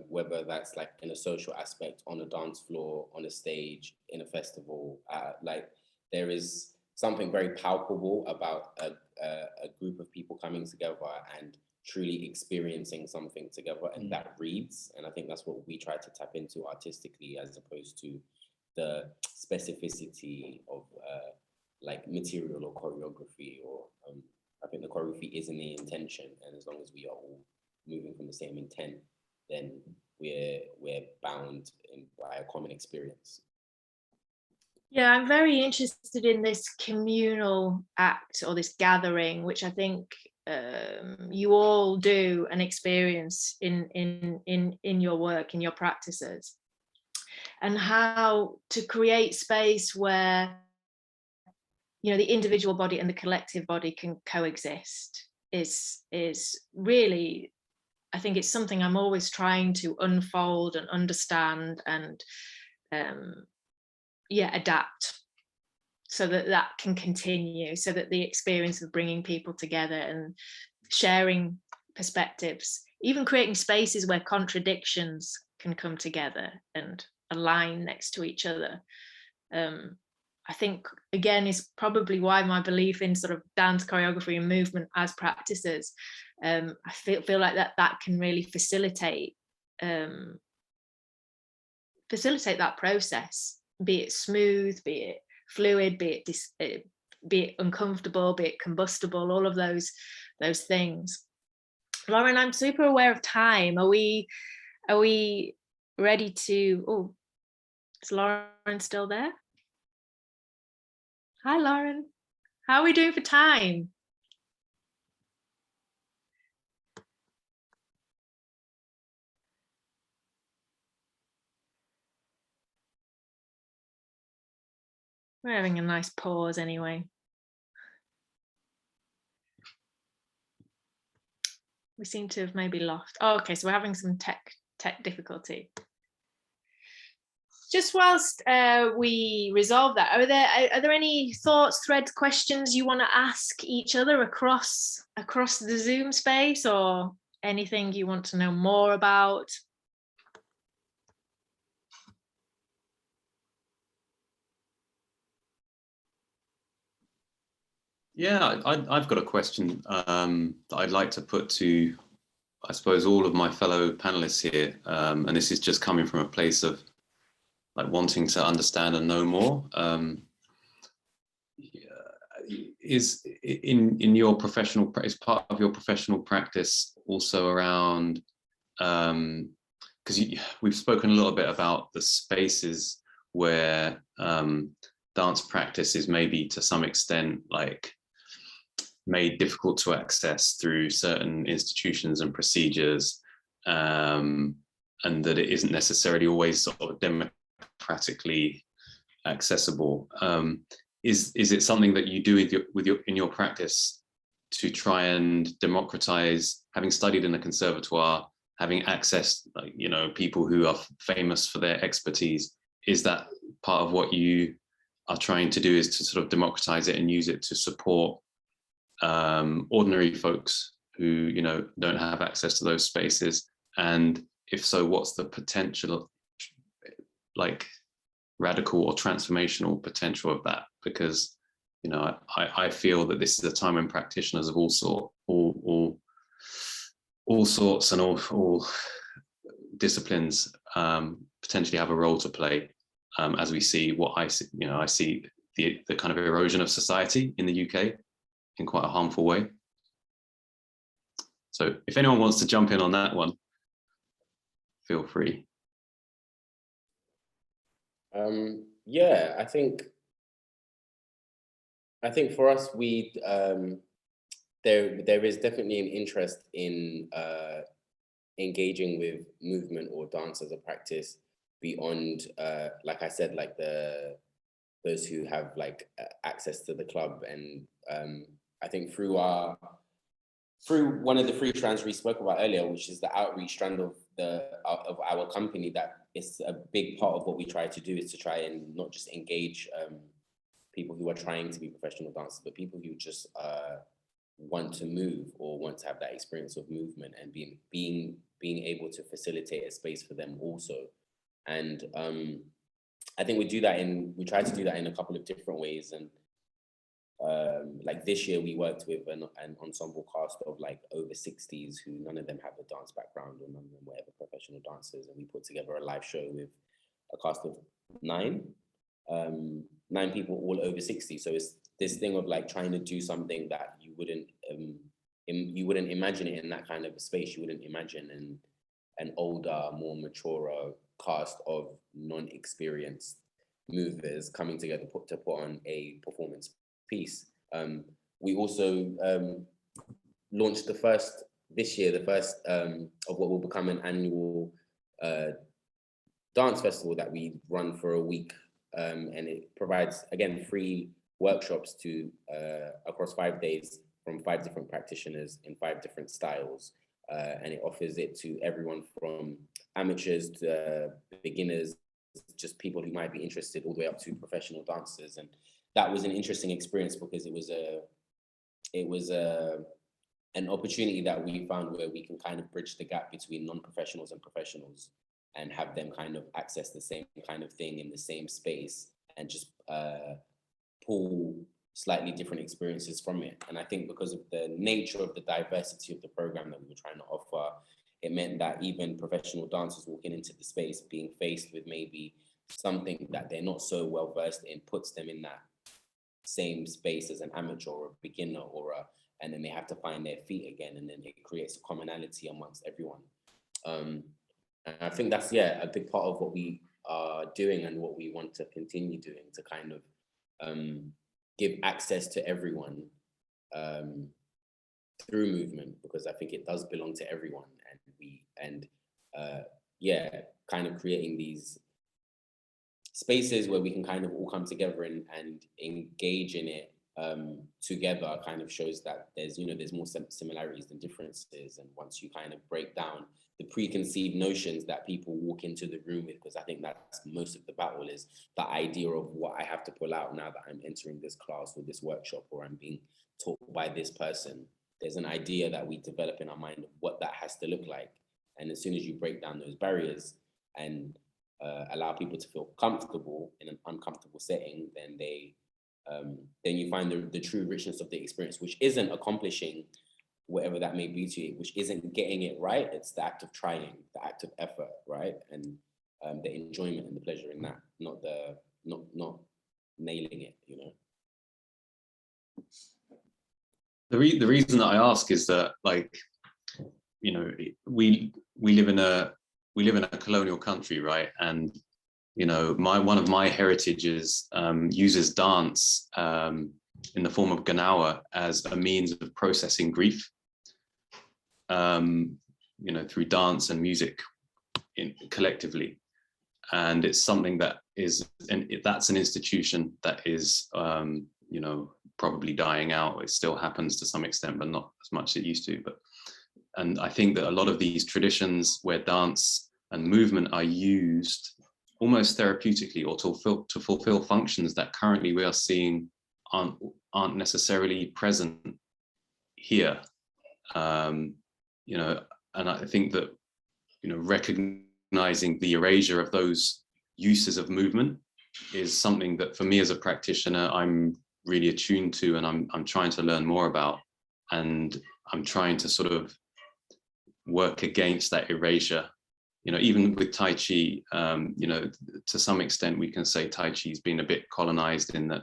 S5: whether that's like in a social aspect, on a dance floor, on a stage, in a festival, like there is something very palpable about a group of people coming together and truly experiencing something together, and that reads. And I think that's what we try to tap into artistically, as opposed to the specificity of like material or choreography, or I think the choreography is in the intention, and as long as we are all moving from the same intent, then we're bound by a common experience.
S3: Yeah, I'm very interested in this communal act, or this gathering, which I think you all do and experience in your work, in your practices, and how to create space where, you know, the individual body and the collective body can coexist is really, I think it's something I'm always trying to unfold and understand and adapt, so that that can continue, so that the experience of bringing people together and sharing perspectives, even creating spaces where contradictions can come together and align next to each other, I think again is probably why my belief in sort of dance choreography and movement as practices, I feel like that can really facilitate that process, be it smooth, be it fluid, be it uncomfortable, be it combustible, all of those things. Lauren, I'm super aware of time. Are we ready to? Oh, is Lauren still there? Hi, Lauren. How are we doing for time? We're having a nice pause anyway. We seem to have maybe lost. Oh, okay, so we're having some tech difficulty. Just whilst we resolve that, are there any thoughts, threads, questions you want to ask each other across the Zoom space, or anything you want to know more about?
S7: Yeah, I've got a question that I'd like to put to, I suppose, all of my fellow panelists here, and this is just coming from a place of like wanting to understand and know more. Is in your professional, is part of your professional practice also around, because we've spoken a little bit about the spaces where dance practice is maybe to some extent like made difficult to access through certain institutions and procedures, and that it isn't necessarily always sort of democratically accessible. Is it something that you do in your practice to try and democratize, having studied in a conservatoire, having access, like, you know, people who are famous for their expertise? Is that part of what you are trying to do, is to sort of democratize it and use it to support ordinary folks who, you know, don't have access to those spaces? And if so, what's the potential, like, radical or transformational potential of that? Because, you know, I feel that this is a time when practitioners of all sorts and all disciplines potentially have a role to play, as we see what I see the kind of erosion of society in the UK in quite a harmful way. So if anyone wants to jump in on that one, feel free.
S5: Yeah, I think for us, there is definitely an interest in engaging with movement or dance as a practice beyond, like I said, like those who have like access to the club. And I think through our through one of the free strands we spoke about earlier, which is the outreach strand of our company, that is a big part of what we try to do, is to try and not just engage people who are trying to be professional dancers, but people who just want to move or want to have that experience of movement, and being able to facilitate a space for them also. And I think we try to do that in a couple of different ways. And like this year, we worked with an ensemble cast of like over 60s who none of them have a dance background, or none of them were ever professional dancers. And we put together a live show with a cast of 9 people, all over 60. So it's this thing of like trying to do something that you wouldn't imagine it in that kind of a space. You wouldn't imagine an older, more mature cast of non-experienced movers coming together to put on a performance piece. We also launched the first of what will become an annual dance festival that we run for a week, and it provides, again, free workshops to across 5 days from 5 different practitioners in 5 different styles, and it offers it to everyone from amateurs to beginners, just people who might be interested, all the way up to professional dancers. And that was an interesting experience because it was an opportunity that we found where we can kind of bridge the gap between non-professionals and professionals, and have them kind of access the same kind of thing in the same space, and just pull slightly different experiences from it. And I think because of the nature of the diversity of the program that we were trying to offer, it meant that even professional dancers walking into the space being faced with maybe something that they're not so well versed in puts them in that same space as an amateur or a beginner, and then they have to find their feet again, and then it creates a commonality amongst everyone. And I think that's, a big part of what we are doing and what we want to continue doing, to kind of give access to everyone through movement, because I think it does belong to everyone, and kind of creating these spaces where we can kind of all come together and engage in it together, kind of shows that there's more similarities than differences. And once you kind of break down the preconceived notions that people walk into the room with, because I think that's most of the battle, is the idea of what I have to pull out now that I'm entering this class or this workshop, or I'm being taught by this person. There's an idea that we develop in our mind of what that has to look like. And as soon as you break down those barriers and allow people to feel comfortable in an uncomfortable setting, then you find the true richness of the experience, which isn't accomplishing whatever that may be to you, which isn't getting it right. It's the act of trying, the act of effort, right? And the enjoyment and the pleasure in that, not nailing it,
S7: The reason that I ask is that, like, we live in a colonial country, right? And one of my heritages uses dance in the form of ganawa as a means of processing grief, through dance and music collectively. And it's something that that's an institution that is, probably dying out. It still happens to some extent, but not as much as it used to. And I think that a lot of these traditions where dance and movement are used almost therapeutically, or to fulfill functions that currently we are seeing aren't necessarily present here. And I think that recognizing the erasure of those uses of movement is something that, for me as a practitioner, I'm really attuned to, and I'm trying to learn more about, and I'm trying to sort of work against that erasure. Even with Tai Chi, to some extent we can say Tai Chi's been a bit colonized, in that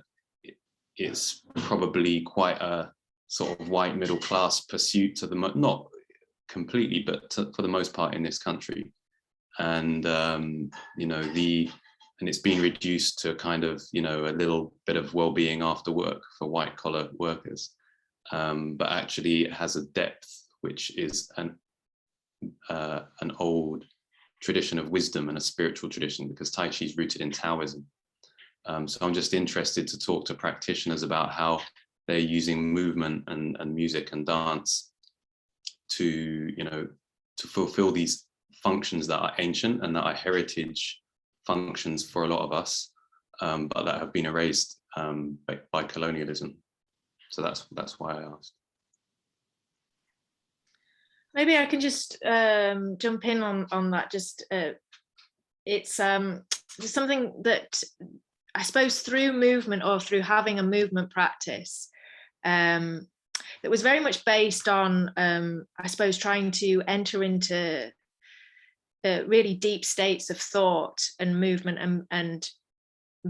S7: it's probably quite a sort of white middle class pursuit not completely, but for the most part in this country. And and it's been reduced to kind of a little bit of well-being after work for white collar workers, but actually it has a depth which is an old tradition of wisdom and a spiritual tradition, because Tai Chi is rooted in Taoism. So I'm just interested to talk to practitioners about how they're using movement and music and dance to, you know, to fulfill these functions that are ancient and that are heritage functions for a lot of us, but that have been erased by colonialism. So that's why I asked.
S3: Maybe I can just jump in on that. Just it's something that I suppose through movement, or through having a movement practice, that was very much based on, I suppose, trying to enter into really deep states of thought and movement and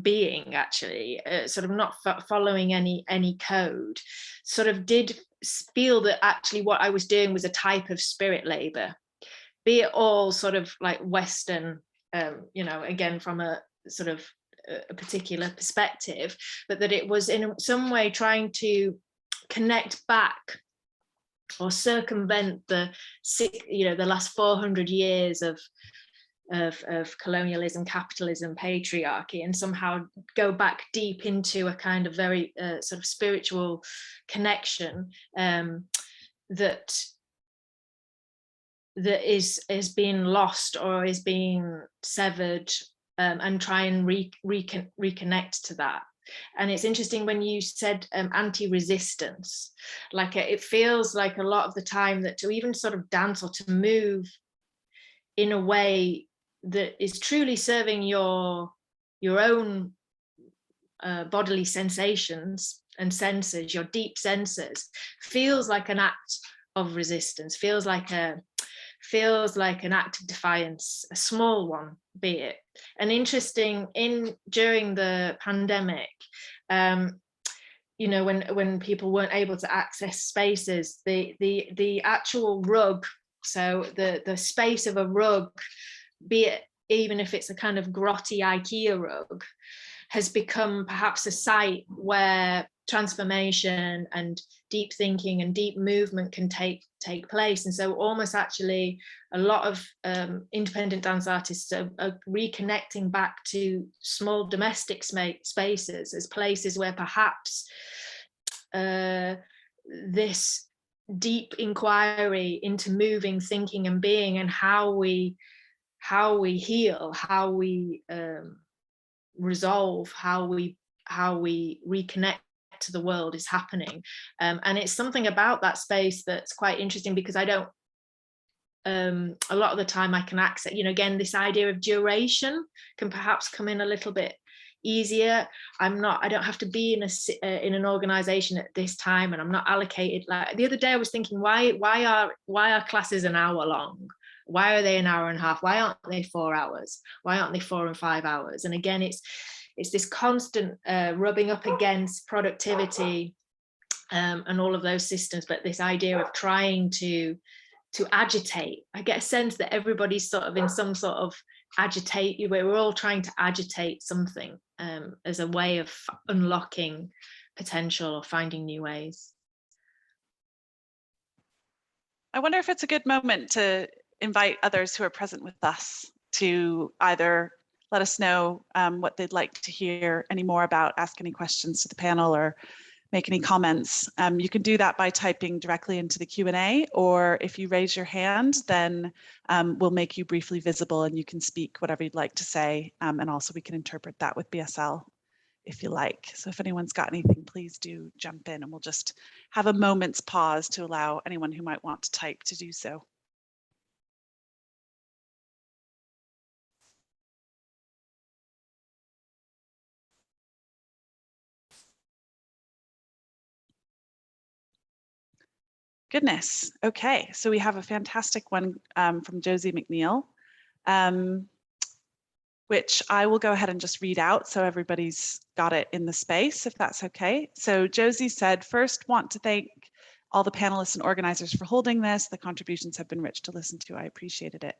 S3: being, actually, sort of not following any code, sort of did feel that actually what I was doing was a type of spirit labor, be it all sort of like Western, you know, again, from a sort of a particular perspective, but that it was in some way trying to connect back or circumvent the, you know, the last 400 years of colonialism, capitalism, patriarchy, and somehow go back deep into a kind of very sort of spiritual connection that is being lost or is being severed, and try and reconnect to that. And it's interesting when you said anti-resistance, like it feels like a lot of the time that to even sort of dance or to move in a way that is truly serving your own bodily sensations and senses, your deep senses, feels like an act of resistance, feels like an act of defiance, a small one, be it. And interesting, during the pandemic, you know, when people weren't able to access spaces, the actual rug, so the space of a rug, be it even if it's a kind of grotty IKEA rug, has become perhaps a site where transformation and deep thinking and deep movement can take place. And so almost actually a lot of independent dance artists are reconnecting back to small domestic spaces as places where perhaps this deep inquiry into moving, thinking and being, and how we heal, how we resolve, how we reconnect to the world is happening. And it's something about that space that's quite interesting, because I don't, a lot of the time I can access, you know, again, this idea of duration can perhaps come in a little bit easier. I don't have to be in an organization at this time, and I'm not allocated. Like the other day I was thinking, why are classes an hour long? Why are they an hour and a half? Why aren't they 4 hours? Why aren't they 4 and 5 hours? And again, it's this constant rubbing up against productivity and all of those systems, but this idea of trying to agitate. I get a sense that everybody's sort of in some sort of agitate, where we're all trying to agitate something as a way of unlocking potential or finding new ways.
S1: I wonder if it's a good moment to invite others who are present with us to either let us know what they'd like to hear any more about, ask any questions to the panel, or make any comments. You can do that by typing directly into the Q&A, or if you raise your hand, then we'll make you briefly visible and you can speak whatever you'd like to say. And also we can interpret that with BSL if you like. So if anyone's got anything, please do jump in, and we'll just have a moment's pause to allow anyone who might want to type to do so. Goodness. Okay, so we have a fantastic one from Josie McNeil, which I will go ahead and just read out so everybody's got it in the space, if that's okay. So Josie said, first, want to thank all the panelists and organizers for holding this. The contributions have been rich to listen to. I appreciated it.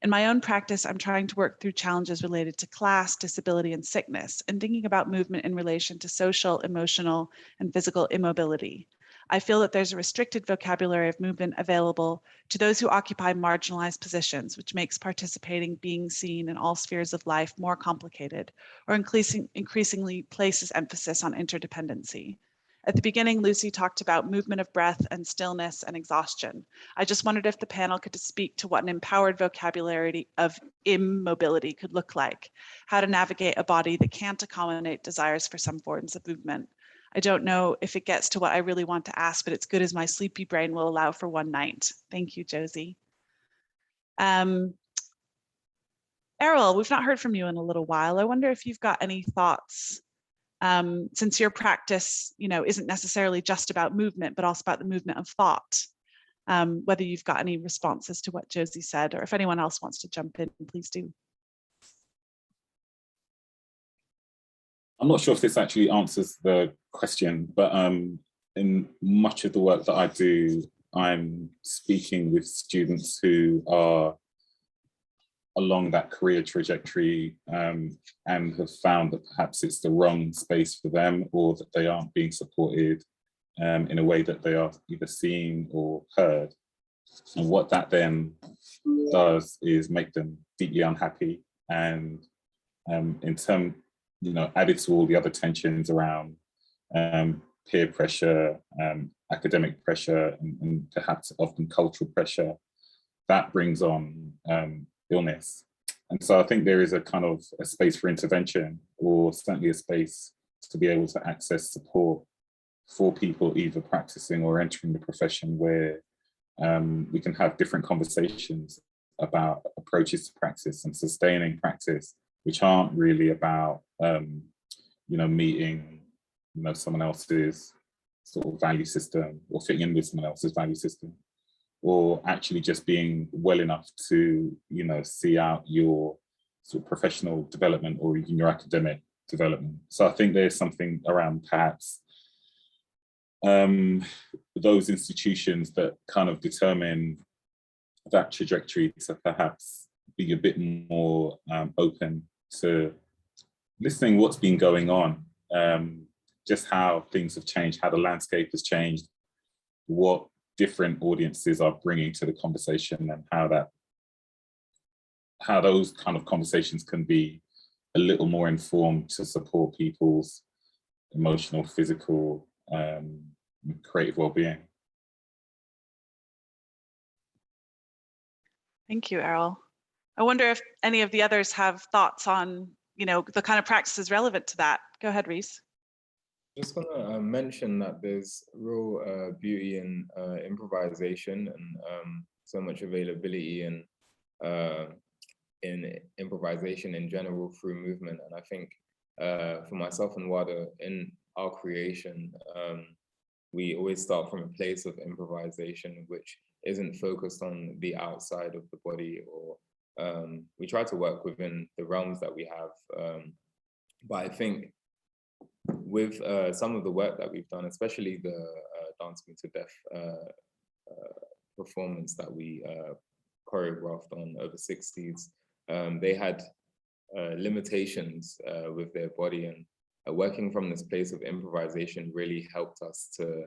S1: In my own practice, I'm trying to work through challenges related to class, disability, and sickness, and thinking about movement in relation to social, emotional, and physical immobility. I feel that there's a restricted vocabulary of movement available to those who occupy marginalized positions, which makes participating, being seen in all spheres of life more complicated, or increasingly places emphasis on interdependency. At the beginning, Lucy talked about movement of breath and stillness and exhaustion. I just wondered if the panel could speak to what an empowered vocabulary of immobility could look like, how to navigate a body that can't accommodate desires for some forms of movement. I don't know if it gets to what I really want to ask, but it's good as my sleepy brain will allow for one night. Thank you, Josie. Errol, we've not heard from you in a little while. I wonder if you've got any thoughts, since your practice, isn't necessarily just about movement, but also about the movement of thought. Whether you've got any responses to what Josie said, or if anyone else wants to jump in, please do.
S4: I'm not sure if this actually answers the question, but in much of the work that I do, I'm speaking with students who are along that career trajectory and have found that perhaps it's the wrong space for them, or that they aren't being supported in a way that they are either seen or heard. And what that then does is make them deeply unhappy, and in terms, added to all the other tensions around peer pressure, academic pressure, and perhaps often cultural pressure, that brings on illness. And so I think there is a kind of a space for intervention, or certainly a space to be able to access support for people either practicing or entering the profession, where we can have different conversations about approaches to practice and sustaining practice, which aren't really about meeting someone else's sort of value system, or fitting in with someone else's value system, or actually just being well enough to see out your sort of professional development or even your academic development. So I think there's something around perhaps those institutions that kind of determine that trajectory to perhaps be a bit more open to listening what's been going on, just how things have changed, how the landscape has changed, what different audiences are bringing to the conversation, and how those kind of conversations can be a little more informed to support people's emotional, physical, creative well-being.
S1: Thank you, Errol. I wonder if any of the others have thoughts on, the kind of practices relevant to that. Go ahead, Rhys.
S6: Just want to mention that there's real beauty in improvisation, and so much availability in improvisation in general through movement. And I think for myself and Waddah, in our creation, we always start from a place of improvisation, which isn't focused on the outside of the body, or we try to work within the realms that we have. But I think with some of the work that we've done, especially the Dance Me to Death performance that we choreographed on over 60s, they had limitations with their body, and working from this place of improvisation really helped us to,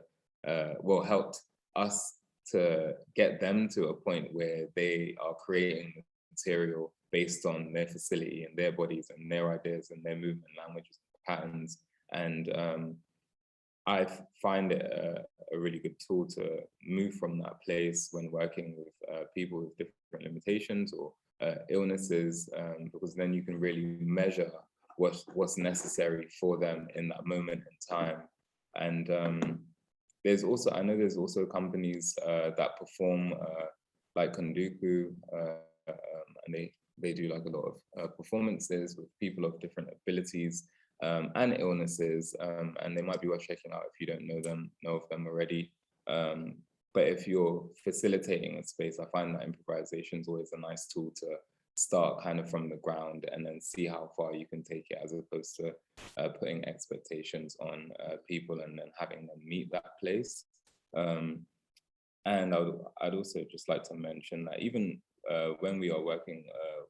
S6: helped us to get them to a point where they are creating material based on their facility and their bodies and their ideas and their movement languages, patterns. And I find it a really good tool to move from that place when working with people with different limitations or illnesses, because then you can really measure what's necessary for them in that moment in time. And I know there's also companies that perform like Konduku, and they do like a lot of performances with people of different abilities and illnesses, and they might be worth checking out if you don't know of them already. But if you're facilitating a space, I find that improvisation is always a nice tool to start kind of from the ground and then see how far you can take it, as opposed to putting expectations on people and then having them meet that place. And I'd also just like to mention that even when we are working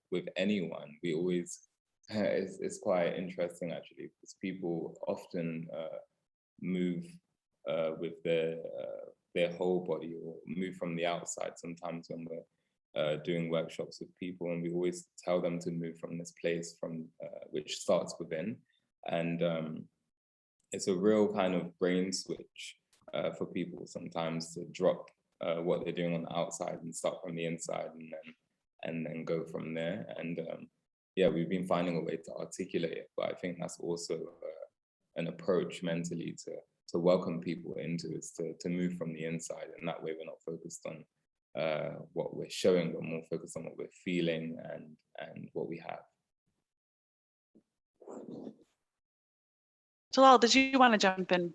S6: with anyone, we always, it's quite interesting actually, because people often move with their whole body, or move from the outside sometimes when we're doing workshops with people, and we always tell them to move from this place from which starts within. And it's a real kind of brain switch for people sometimes to drop what they're doing on the outside and start from the inside, and then go from there. And yeah, we've been finding a way to articulate it, but I think that's also an approach mentally to welcome people into, is to move from the inside, and that way we're not focused on what we're showing, but more focused on what we're feeling and what we have.
S1: Jalal, did you want to jump in?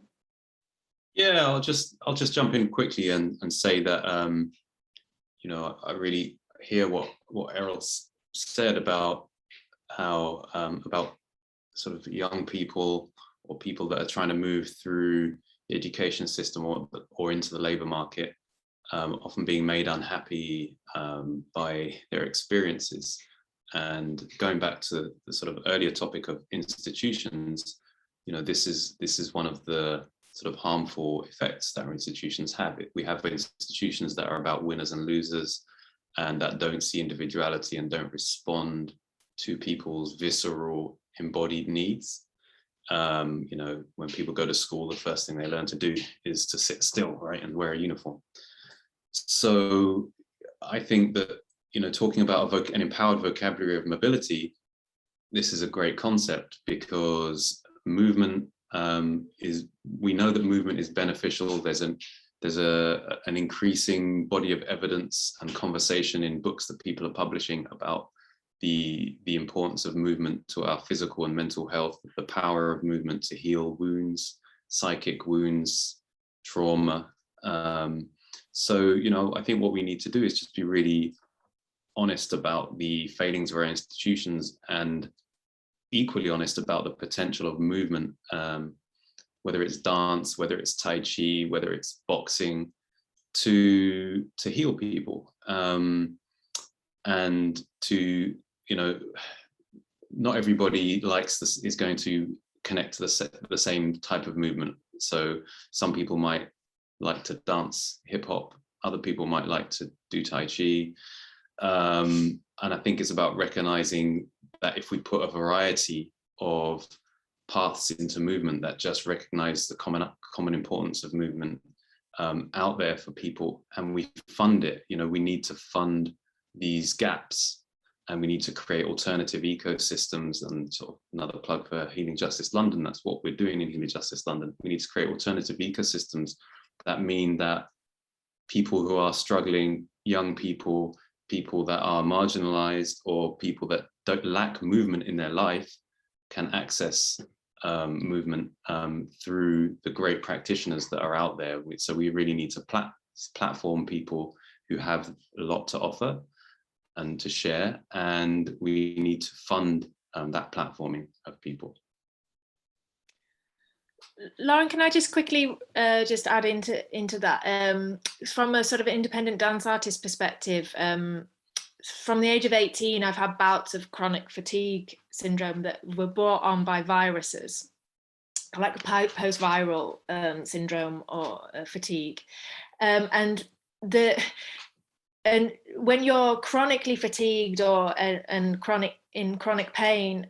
S7: Yeah, I'll just jump in quickly and say that you know, I really hear what Errol said about how about sort of young people or people that are trying to move through the education system or into the labour market, often being made unhappy by their experiences. And going back to the sort of earlier topic of institutions, you know, this is one of the sort of harmful effects that our institutions have. We have institutions that are about winners and losers, and that don't see individuality and don't respond to people's visceral embodied needs. You know, when people go to school, the first thing they learn to do is to sit still, right, and wear a uniform. So I think that, you know, talking about an empowered vocabulary of mobility, this is a great concept, because movement we know that movement is beneficial. There's an increasing body of evidence and conversation in books that people are publishing about the importance of movement to our physical and mental health, the power of movement to heal wounds, psychic wounds, trauma. So, you know, I think what we need to do is just be really honest about the failings of our institutions, and equally honest about the potential of movement, whether it's dance, whether it's Tai Chi, whether it's boxing, to heal people, and to, you know, not everybody likes this, is going to connect to the same type of movement. So some people might like to dance hip hop, other people might like to do Tai Chi, and I think it's about recognizing that if we put a variety of paths into movement that just recognize the common importance of movement out there for people, and we fund it, you know, we need to fund these gaps, and we need to create alternative ecosystems. And sort of another plug for Healing Justice London, that's what we're doing in Healing Justice London. We need to create alternative ecosystems that mean that people who are struggling, young people, people that are marginalized, or people that don't lack movement in their life, can access movement through the great practitioners that are out there. So we really need to platform people who have a lot to offer and to share, and we need to fund that platforming of people.
S3: Lauren, can I just quickly just add into that? From a sort of independent dance artist perspective, from the age of 18, I've had bouts of chronic fatigue syndrome that were brought on by viruses, like post-viral syndrome or fatigue. And when you're chronically fatigued or in chronic pain,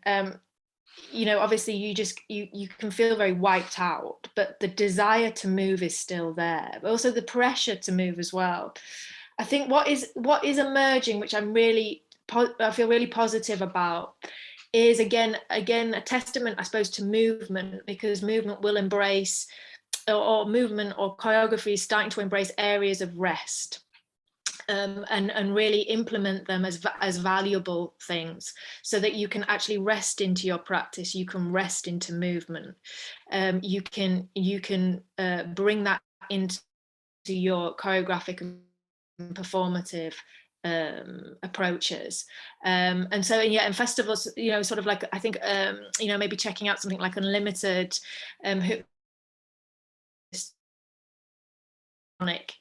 S3: you know, obviously you can feel very wiped out, but the desire to move is still there, but also the pressure to move as well. I think what is emerging, which I feel really positive about, is again a testament, I suppose, to movement, because movement will embrace, or movement or choreography is starting to embrace areas of rest. And really implement them as valuable things, so that you can actually rest into your practice, you can rest into movement, you can bring that into your choreographic and performative approaches, and so yeah, in festivals, you know, sort of like, I think you know, maybe checking out something like Unlimited,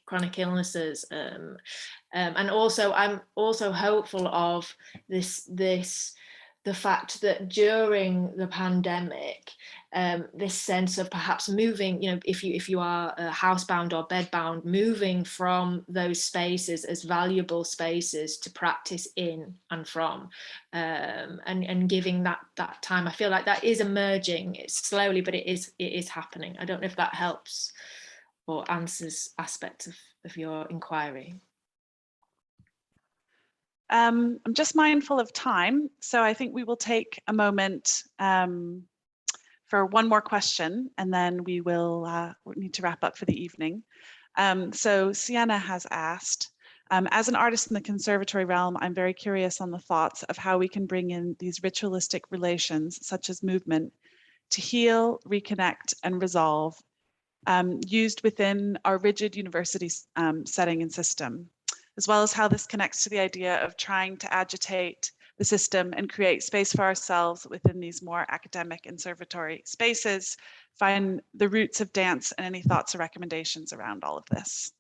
S3: chronic illnesses, and also I'm also hopeful of this the fact that during the pandemic, this sense of perhaps moving, if you are housebound or bedbound, moving from those spaces as valuable spaces to practice in and from, and giving that time. I feel like that is emerging. It's slowly, but it is happening. I don't know if that helps or answers aspects of your inquiry.
S1: I'm just mindful of time, so I think we will take a moment for one more question, and then we will need to wrap up for the evening. So Sienna has asked, as an artist in the conservatory realm, I'm very curious on the thoughts of how we can bring in these ritualistic relations, such as movement, to heal, reconnect, and resolve, used within our rigid university setting and system, as well as how this connects to the idea of trying to agitate the system and create space for ourselves within these more academic conservatory spaces, find the roots of dance, and any thoughts or recommendations around all of this.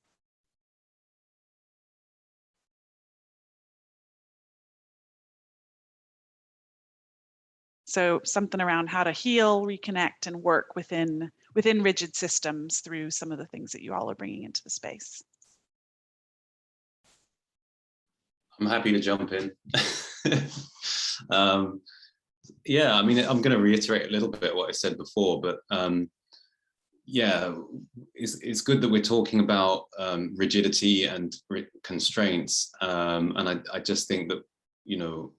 S1: So something around how to heal, reconnect, and work within rigid systems through some of the things that you all are bringing into the space.
S7: I'm happy to jump in. Yeah, I mean, I'm going to reiterate a little bit what I said before, but yeah, it's good that we're talking about rigidity and constraints, and I just think that, you know,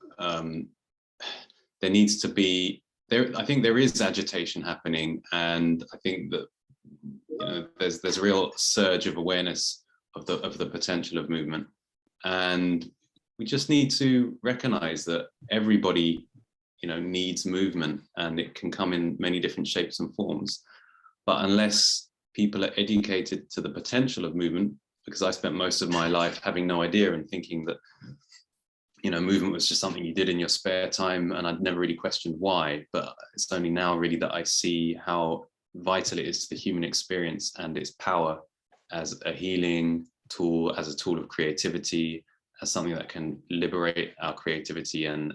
S7: there needs to be I think there is agitation happening, and I think that, you know, there's a real surge of awareness of the potential of movement, and we just need to recognize that everybody, you know, needs movement, and it can come in many different shapes and forms. But unless people are educated to the potential of movement, because I spent most of my life having no idea and thinking that, you know, movement was just something you did in your spare time, and I'd never really questioned why. But it's only now really that I see how vital it is to the human experience and its power as a healing tool, as a tool of creativity, as something that can liberate our creativity and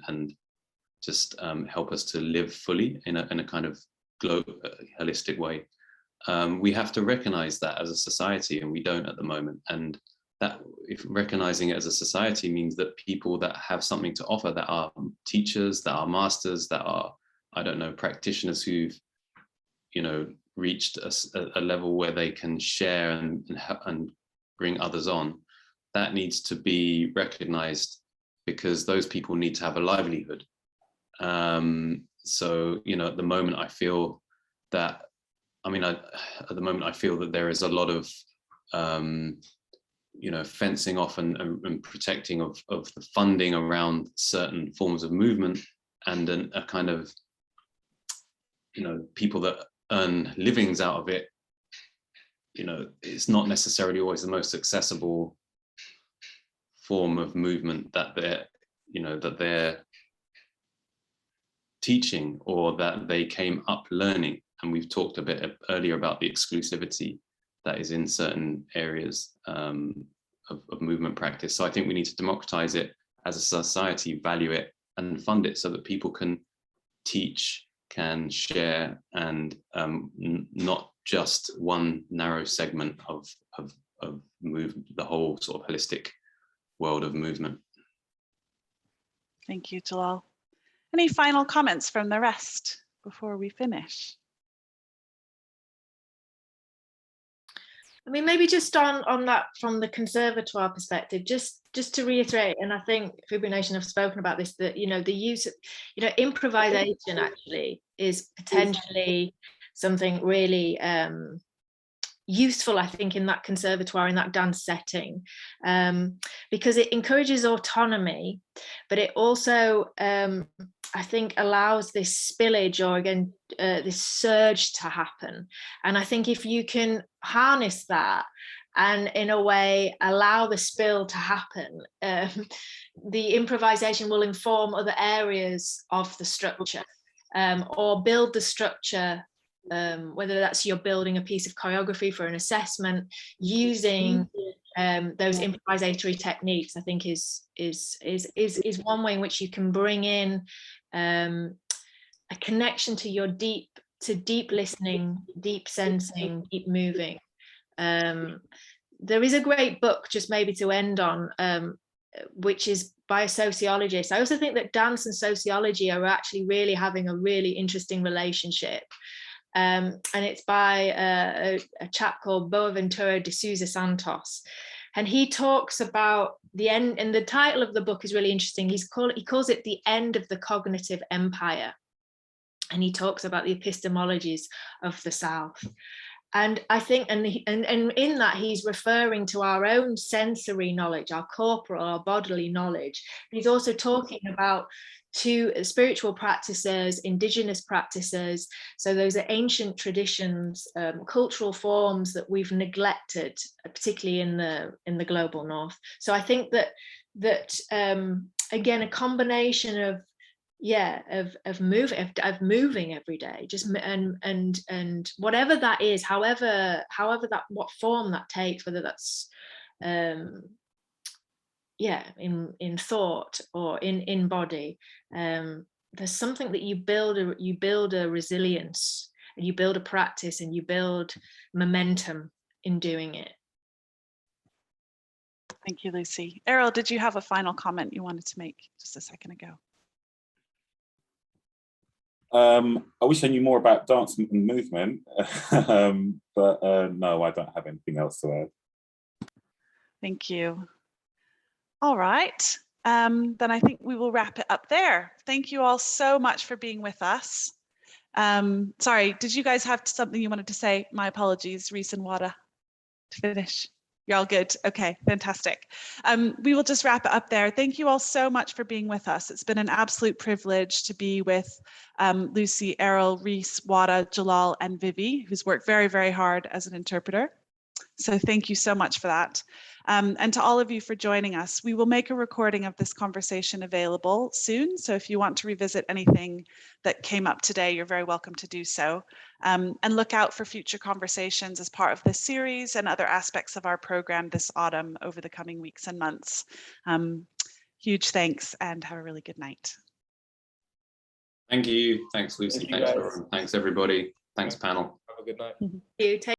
S7: just help us to live fully in a kind of holistic way. We have to recognize that as a society, and we don't at the moment. And that, if recognizing it as a society, means that people that have something to offer, that are teachers, that are masters, that are, I don't know, practitioners who've, you know, reached a level where they can share and bring others on, that needs to be recognized, because those people need to have a livelihood. So, you know, at the moment I feel that, I mean, at the moment I feel that there is a lot of, you know, fencing off and protecting of the funding around certain forms of movement, and a kind of, you know, people that earn livings out of it. You know, it's not necessarily always the most accessible form of movement that they're teaching, or that they came up learning. And we've talked a bit earlier about the exclusivity that is in certain areas of movement practice. So I think we need to democratize it as a society, value it and fund it, so that people can teach, can share, and not just one narrow segment of movement, the whole sort of holistic world of movement.
S1: Thank you, Jalal. Any final comments from the rest before we finish?
S3: I mean, maybe just on that from the conservatoire perspective, just to reiterate, and I think FUBUNATION have spoken about this, that, you know, the use of, you know, improvisation actually is potentially something really useful, I think, in that conservatoire, in that dance setting, because it encourages autonomy, but it also, I think, allows this spillage, or again, this surge to happen. And I think if you can harness that and in a way allow the spill to happen, the improvisation will inform other areas of the structure, or build the structure, whether that's you're building a piece of choreography for an assessment, using those improvisatory techniques, I think is one way in which you can bring in a connection to your deep listening, deep sensing, deep moving. There is a great book, just maybe to end on, which is by a sociologist. I also think that dance and sociology are actually really having a really interesting relationship. And it's by a chap called Boaventura de Sousa Santos. And he talks about the end, and the title of the book is really interesting. He calls it The End of the Cognitive Empire. And he talks about the epistemologies of the South. And I think, and in that, he's referring to our own sensory knowledge, our corporal, our bodily knowledge. He's also talking about two spiritual practices, indigenous practices. So those are ancient traditions, cultural forms that we've neglected, particularly in the global North. So I think that again, a combination of moving every day, just and whatever that is, however that, what form that takes, whether that's in thought or in body, there's something that you build a resilience, and you build a practice, and you build momentum in doing it.
S1: Thank you, Lucy. Errol, did you have a final comment you wanted to make just a second ago?
S4: I wish I knew more about dance and movement, but no, I don't have anything else to add.
S1: Thank you. All right, then I think we will wrap it up there. Thank you all so much for being with us. Sorry, did you guys have something you wanted to say? My apologies, Rhys and Waddah, to finish. You're all good. Okay, fantastic. We will just wrap it up there. Thank you all so much for being with us. It's been an absolute privilege to be with Lucy, Errol, Rhys, Waddah, Jalal, and Vivi, who's worked very, very hard as an interpreter. So thank you so much for that. And to all of you for joining us. We will make a recording of this conversation available soon. So if you want to revisit anything that came up today, you're very welcome to do so. And look out for future conversations as part of this series and other aspects of our program this autumn over the coming weeks and months. Huge thanks and have a really good night.
S7: Thank you. Thanks, Lucy.
S6: Thank you,
S7: thanks,
S6: guys.
S7: Lauren. Thanks, everybody. Thanks, panel.
S6: Have a good night.
S3: You take